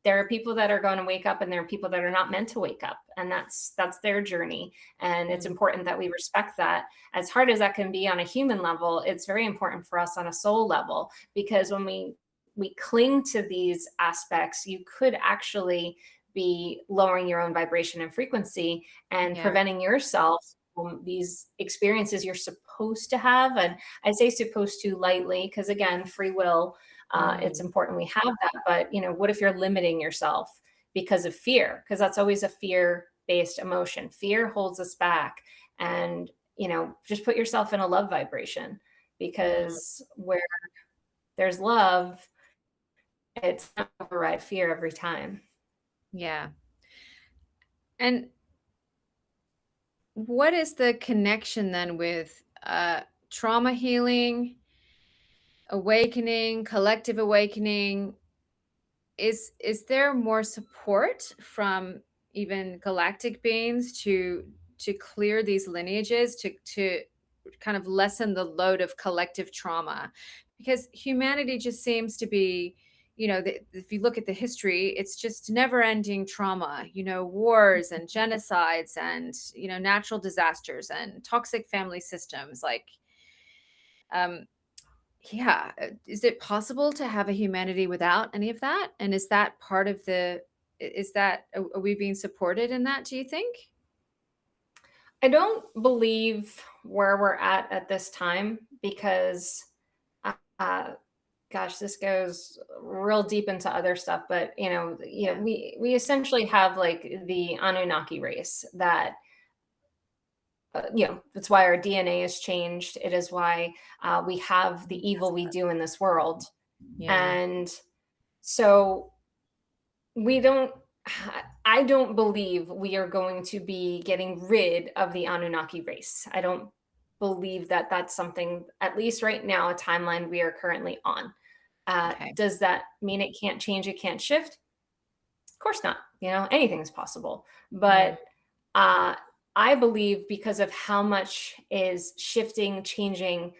There are people that are going to wake up and there are people that are not meant to wake up, and that's their journey, and it's Mm. important that we respect that. As hard as that can be on a human level, it's very important for us on a soul level, because when we cling to these aspects, you could actually be lowering your own vibration and frequency and Yeah. preventing yourself from these experiences you're supposed to have. And I say supposed to lightly because, again, free will, it's Mm. important we have that. But, what if you're limiting yourself because of fear? Because that's always a fear-based emotion. Fear holds us back. And, just put yourself in a love vibration, Mm. because where there's love, it's not override fear every time. Yeah. And what is the connection then with trauma healing, awakening, collective awakening? Is there more support from even galactic beings to clear these lineages, to kind of lessen the load of collective trauma? Because humanity just seems to be, if you look at the history, it's just never ending trauma, wars and genocides and, natural disasters and toxic family systems. Like, um, yeah. Is it possible to have a humanity without any of that? And is that part of is that, are we being supported in that, do you think? I don't believe where we're at this time because, uh, gosh, this goes real deep into other stuff. But Yeah. we essentially have like the Anunnaki race that, that's why our DNA is changed. It is why we have the evil we do in this world, Yeah. and so we don't. I don't believe we are going to be getting rid of the Anunnaki race. I don't believe that that's something, at least right now, a timeline we are currently on. Okay. Does that mean it can't change, it can't shift? Of course not. Anything is possible. Mm, But uh, I believe because of how much is shifting, changing,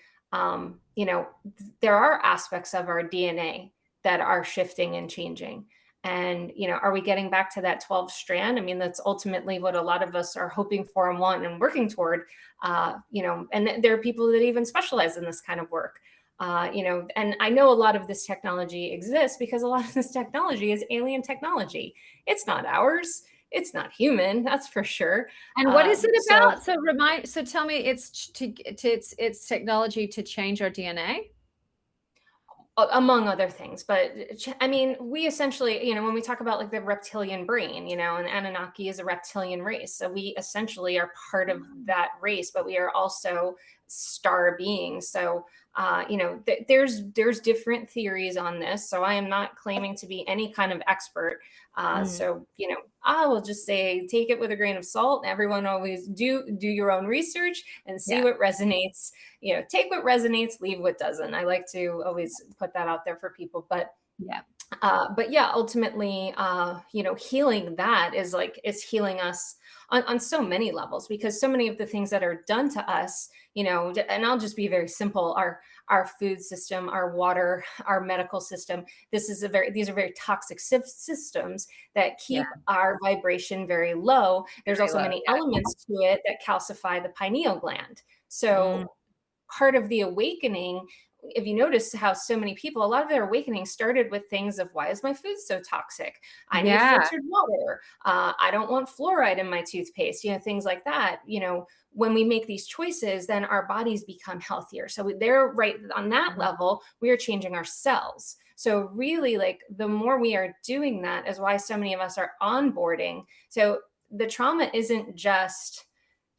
there are aspects of our DNA that are shifting and changing. And, are we getting back to that 12 strand? I mean, that's ultimately what a lot of us are hoping for and want and working toward. And there are people that even specialize in this kind of work. And I know a lot of this technology exists because a lot of this technology is alien technology. It's not ours. It's not human, that's for sure. and what is it So about? So tell me, it's technology to change our DNA? among other things, but I mean, we essentially, when we talk about like the reptilian brain, and Anunnaki is a reptilian race, so we essentially are part of that race, but we are also star beings. So there's different theories on this, so I am not claiming to be any kind of expert. Mm, So I will just say take it with a grain of salt. Everyone always do your own research and see yeah, what resonates. Take what resonates, leave what doesn't. I like to always put that out there for people. yeah, But yeah, ultimately, healing that is healing us on so many levels, because so many of the things that are done to us, and I'll just be very simple, our food system, our water, our medical system. These are very toxic systems that yeah, keep our vibration very low. There's very also low. many elements to it that calcify the pineal gland. Mm, So part of the awakening, if you notice how so many people, a lot of their awakening started with things of, why is my food so toxic? I need yeah, filtered water. I don't want fluoride in my toothpaste, things like that. When we make these choices, then our bodies become healthier. So they're right on that mhm, level, we are changing our cells. So really, like, the more we are doing that is why so many of us are onboarding. So the trauma isn't just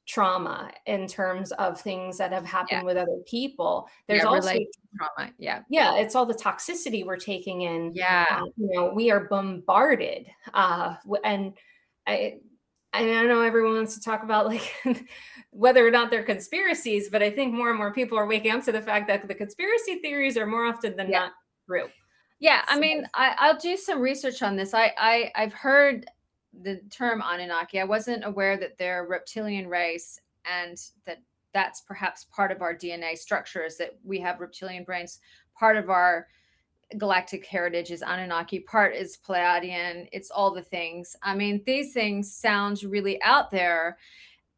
trauma in terms of things that have yeah, happened with other people. There's yeah, also, related trauma. Yeah, yeah, it's all the toxicity we're taking in. yeah, We are bombarded. And I, I know everyone wants to talk about like whether or not they're conspiracies, but I think more and more people are waking up to the fact that the conspiracy theories are more often than yeah. not true. Yeah, I So, mean, I'll do some research on this. I've heard the term Anunnaki. I wasn't aware that they're a reptilian race, and that that's perhaps part of our DNA structure, is that we have reptilian brains. Part of our galactic heritage is Anunnaki, part is Pleiadian. It's all the things. I mean, these things sound really out there,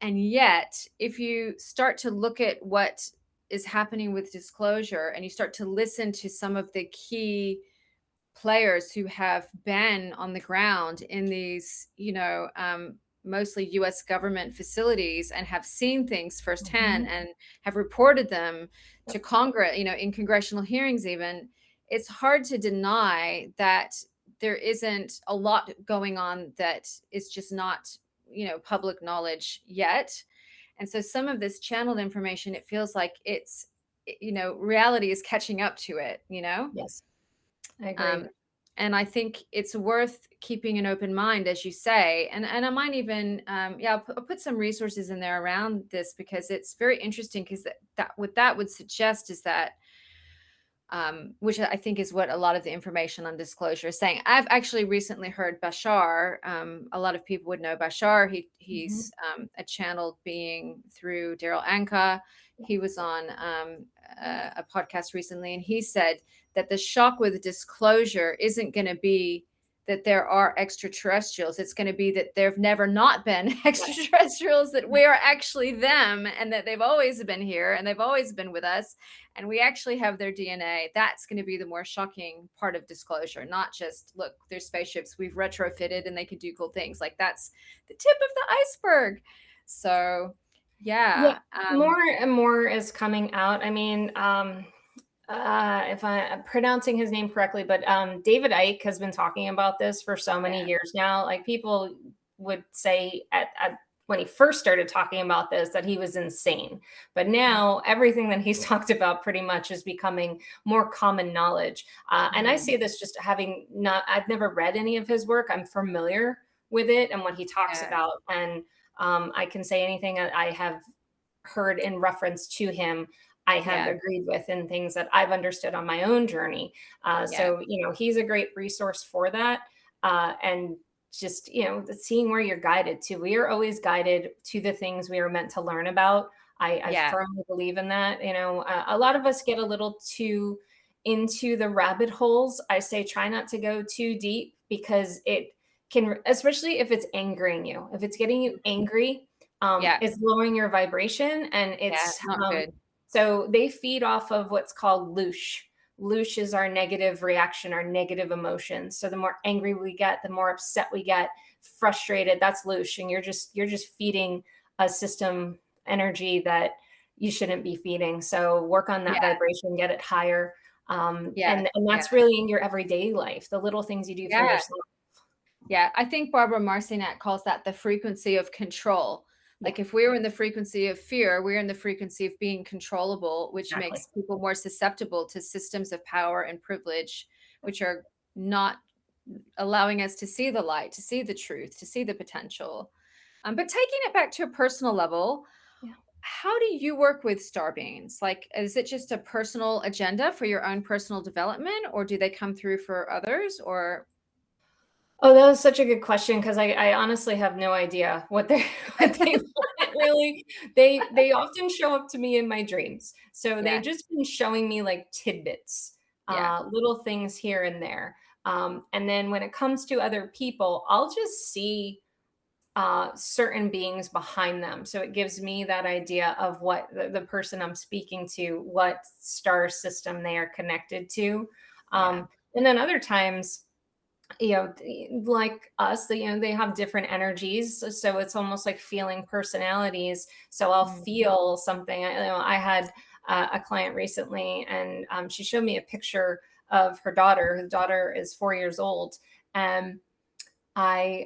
and yet, if you start to look at what is happening with disclosure, and you start to listen to some of the key players who have been on the ground in these, mostly US government facilities, and have seen things firsthand mhm. and have reported them to Yep. Congress, in congressional hearings, even, it's hard to deny that there isn't a lot going on that is just not, public knowledge yet. And so some of this channeled information, it feels like reality is catching up to it. Yes, I agree. Um, and I think it's worth keeping an open mind, as you say. And I might even, I'll put some resources in there around this, because it's very interesting. Because that what that would suggest is that, which I think is what a lot of the information on disclosure is saying. I've actually recently heard Bashar. A lot of people would know Bashar. He's Mhm. a channeled being through Daryl Anka. He was on a podcast recently, and he said that the shock with disclosure isn't going to be that there are extraterrestrials. It's going to be that there've never not been Yes. extraterrestrials, that we are actually them, and that they've always been here and they've always been with us, and we actually have their DNA. That's going to be the more shocking part of disclosure, not just, look, there's spaceships we've retrofitted and they can do cool things. Like, that's the tip of the iceberg. So, Yeah, yeah. more and more is coming out. I mean, if I'm pronouncing his name correctly, but David Icke has been talking about this for so many Yeah. years now. Like, people would say when he first started talking about this that he was insane, but now everything that he's talked about pretty much is becoming more common knowledge. And I Mm-hmm. say this just having not, I've never read any of his work. I'm familiar with it and what he talks Yeah. about, and I can say anything that I have heard in reference to him. I have Yeah. agreed with and things that I've understood on my own journey. Yeah. So, he's a great resource for that. And just, seeing where you're guided to. We are always guided to the things we are meant to learn about. I Yeah. firmly believe in that. A lot of us get a little too into the rabbit holes. I say try not to go too deep because it can, especially if it's angering you, if it's getting you angry, Yeah. it's lowering your vibration, and Yeah. Not good. so they feed off of what's called loosh. Loosh is our negative reaction, our negative emotions. So the more angry we get, the more upset we get, frustrated, that's loosh. And you're just feeding a system energy that you shouldn't be feeding. So work on that Yeah. vibration, get it higher. Yeah. And Yeah. that's really in your everyday life, the little things you do for Yeah. yourself. Yeah, I think Barbara Marcinak calls that the frequency of control. Yeah, Like if we're in the frequency of fear, we're in the frequency of being controllable, which exactly. makes people more susceptible to systems of power and privilege, which are not allowing us to see the light, to see the truth, to see the potential. But taking it back to a personal level, Yeah. how do you work with star beings? Like, is it just a personal agenda for your own personal development, or do they come through for others? Or Oh, that was such a good question because I honestly have no idea what they what they want really. They often show up to me in my dreams. So yeah, they've just been showing me like tidbits, yeah, little things here and there. And then when it comes to other people, I'll just see certain beings behind them. So it gives me that idea of what the person I'm speaking to, what star system they are connected to. yeah. And then other times, like us, they have different energies. So it's almost like feeling personalities. So I'll Mm. feel something. I had a client recently, and she showed me a picture of her daughter. Her daughter is 4 years old, and I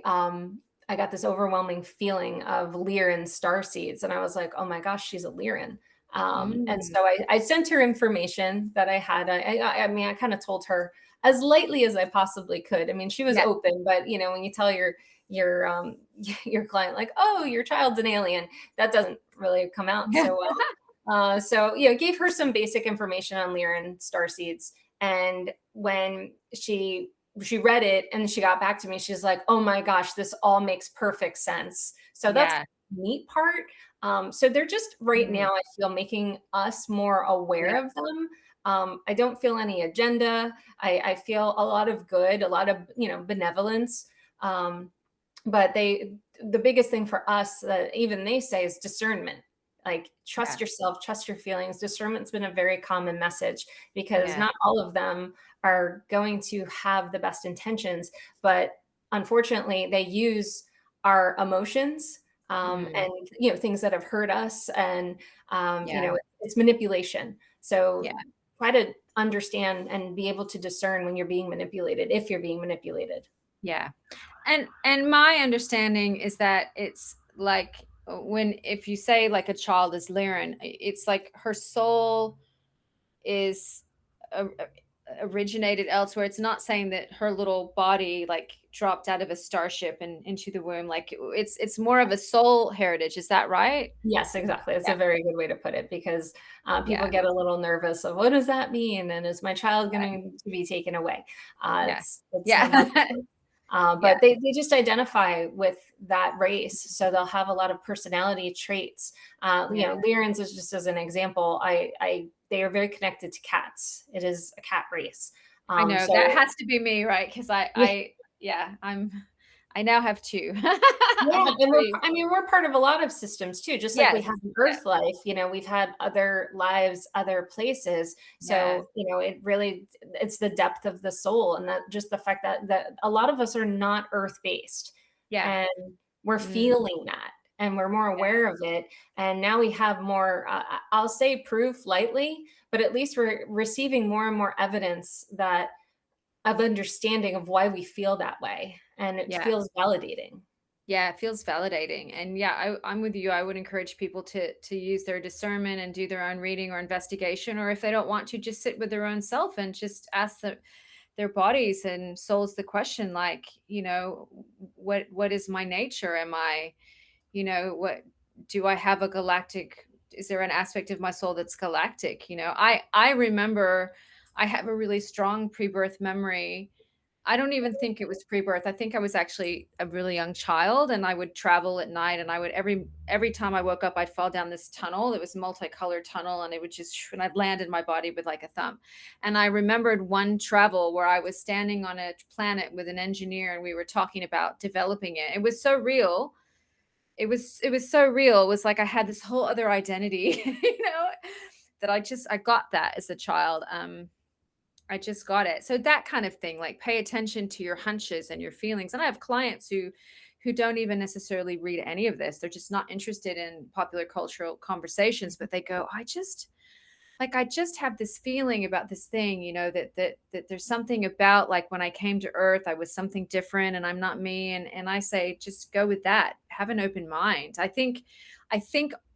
got this overwhelming feeling of Lyran star seeds, and I was like, "Oh my gosh, she's a Lyran." And Mm. so I sent her information that I had. I mean, I kind of told her as lightly as I possibly could. I mean, she was Yeah. open, but when you tell your your client like, "Oh, your child's an alien," that doesn't really come out so well. So gave her some basic information on Lyran star seeds, and when she read it and she got back to me, she's like, "Oh my gosh, this all makes perfect sense." So that's Yeah. the neat part. So they're just right Mm. now, I feel, making us more Yeah. aware of them. I don't feel any agenda. I feel a lot of good, a lot of benevolence. Um, but the biggest thing for us that even they say is discernment. Like, Yeah. trust yourself, trust your feelings. Discernment's been a very common message because Yeah. not all of them are going to have the best intentions, but unfortunately they use our emotions, Mm. and things that have hurt us, and Yeah. it's manipulation. Yeah. So try to understand and be able to discern when you're being manipulated, if you're being manipulated. Yeah. And my understanding is that it's like when if you say like a child is Lyran, it's like her soul is originated elsewhere. It's not saying that her little body like dropped out of a starship and into the womb. Like it's more of a soul heritage. Is that right? Yes, exactly. It's Yeah. a very good way to put it because people Yeah. get a little nervous of what does that mean, and is my child going to be taken away? Yeah. It's Yeah. not. Yeah. But they just identify with that race, so they'll have a lot of personality traits. Yeah. Lyrans is just as an example. They are very connected to cats. It is a cat race. I know that So has to be me, right? Because yeah, I now have two. I yeah, had and three. I mean, we're part of a lot of systems too, just like we Yes. have an Yeah. Earth life, we've had other lives, other places. Yeah. So, it's the depth of the soul, and that just the fact that a lot of us are not Earth-based, Yeah. and we're Mm, feeling that, and we're more aware of it. And now we have more, I'll say proof lightly, but at least we're receiving more and more evidence that of understanding of why we feel that way, and it yeah. feels validating. Yeah, it feels validating. And yeah, I'm with you. I would encourage people to use their discernment and do their own reading or investigation, or if they don't want to, just sit with their own self and just ask their bodies and souls the question, like, what is my nature? Am I, what do I have a galactic is there an aspect of my soul that's galactic? I remember I have a really strong pre-birth memory. I don't even think it was pre-birth. I think I was actually a really young child, and I would travel at night, and I would every time I woke up, I'd fall down this tunnel. It was a multicolored tunnel, and it would just, and I'd land in my body with like a thumb. And I remembered one travel where I was standing on a planet with an engineer, and we were talking about developing it. It was so real. It was so real. It was like I had this whole other identity, that I got that as a child. I just got it. So that kind of thing, like pay attention to your hunches and your feelings. And I have clients who don't even necessarily read any of this. They're just not interested in popular cultural conversations, but they go, I just have this feeling about this thing, that there's something about, like, when I came to Earth, I was something different and I'm not me. And I say, just go with that. Have an open mind. I think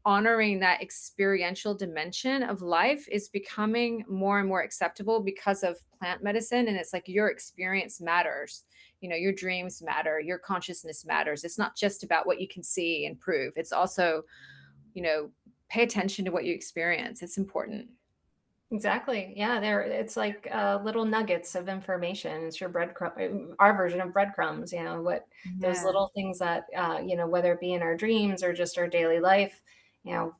honoring that experiential dimension of life is becoming more and more acceptable because of plant medicine. And it's like your experience matters. Your dreams matter, your consciousness matters. It's not just about what you can see and prove. It's also, pay attention to what you experience. It's important. Exactly. Yeah, it's like little nuggets of information. It's your breadcrumb, our version of breadcrumbs, what those Yeah. little things that, whether it be in our dreams or just our daily life, you know,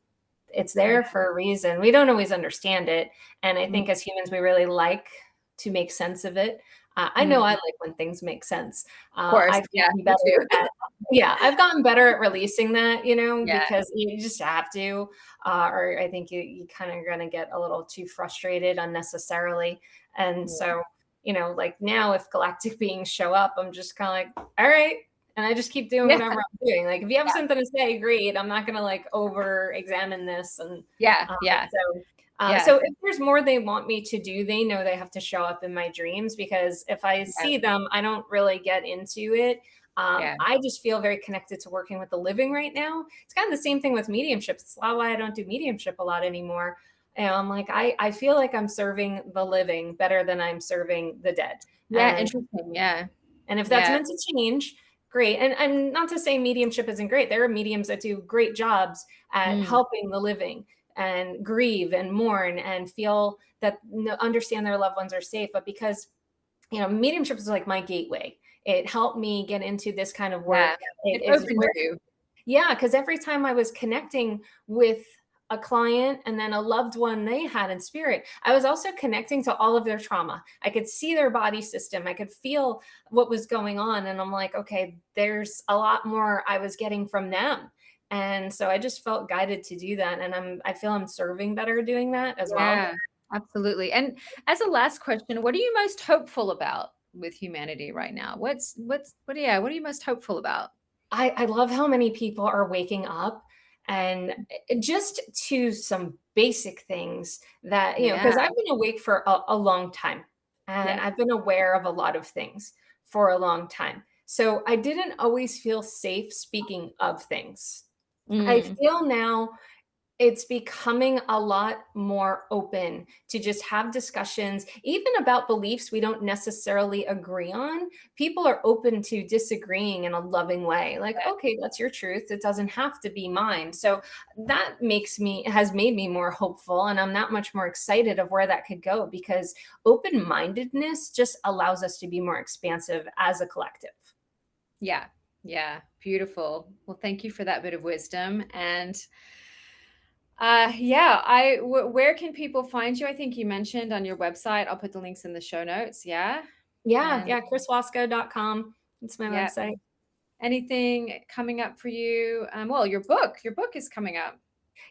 it's there Yeah. for a reason. We don't always understand it. And I Mm, think as humans, we really like to make sense of it. I know I mm. like when things make sense. Of course. I've Yeah, gotten me too. better at, yeah, I've gotten better at releasing that, Yeah. because you just have to, or I think you kind of going to get a little too frustrated unnecessarily. And Yeah. so, like now if galactic beings show up, I'm just kind of like, all right. And I just keep doing Yeah. whatever I'm doing. Like if you have Yeah. something to say, great. I'm not going to like over examine this. And Yeah. um, Yeah. so, Yeah. so if there's more they want me to do, they know they have to show up in my dreams, because if I Yeah. see them, I don't really get into it. Yeah. I just feel very connected to working with the living right now. It's kind of the same thing with mediumship. It's a lot why I don't do mediumship a lot anymore. And I'm like, I feel like I'm serving the living better than I'm serving the dead. Yeah. And Interesting. Yeah. and if that's Yeah. meant to change, great. And not to say mediumship isn't great. There are mediums that do great jobs at Mm. helping the living and grieve and mourn and feel that understand their loved ones are safe. But because, mediumship is like my gateway. It helped me get into this kind of Yeah. work. It It is opens where you. yeah, because every time I was connecting with a client and then a loved one they had in spirit, I was also connecting to all of their trauma. I could see their body system. I could feel what was going on. And I'm like, okay, there's a lot more I was getting from them. And so I just felt guided to do that. And I feel I'm serving better doing that as well. Yeah. Absolutely. And as a last question, what are you most hopeful about with humanity right now? What are you most hopeful about? I love how many people are waking up and just to some basic things that, because Yeah. I've been awake for a long time and Yeah. I've been aware of a lot of things for a long time. So I didn't always feel safe speaking of things. I Mm. feel now it's becoming a lot more open to just have discussions, even about beliefs we don't necessarily agree on. People are open to disagreeing in a loving way. Like, okay, that's your truth. It doesn't have to be mine. So that has made me more hopeful. And I'm that much more excited of where that could go, because open mindedness just allows us to be more expansive as a collective. Yeah. Yeah. Beautiful. Well, thank you for that bit of wisdom. And yeah, where can people find you? I think you mentioned on your website. I'll put the links in the show notes. Yeah. Yeah. And Yeah. chriswasko.com. It's my yeah, website. anything coming up for you? Well, your book is coming up.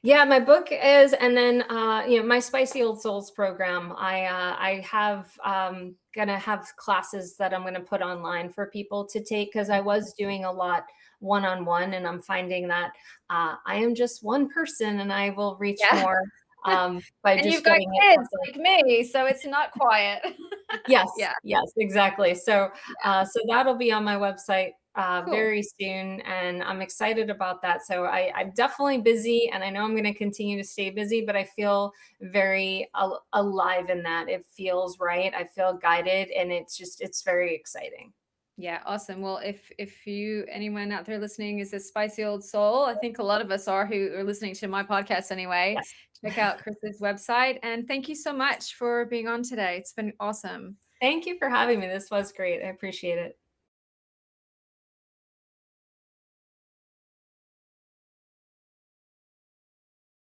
Yeah, my book is, and then my Spicy Old Souls program. I have gonna have classes that I'm gonna put online for people to take, because I was doing a lot one-on-one, and I'm finding that I am just one person, and I will reach Yeah. more by And you've just got getting it out kids there. like me, so it's not quiet. Yes, Yeah. yes, exactly. So, so that'll be on my website Cool. very soon, and I'm excited about that. So I'm definitely busy, and I know I'm going to continue to stay busy, but I feel very alive in that. It feels right. I feel guided, and it's very exciting. Yeah, awesome. Well, if you anyone out there listening is a spicy old soul, I think a lot of us are who are listening to my podcast anyway. Yes. Check out Chris's website, and thank you so much for being on today. It's been awesome. Thank you for having me. This was great. I appreciate it.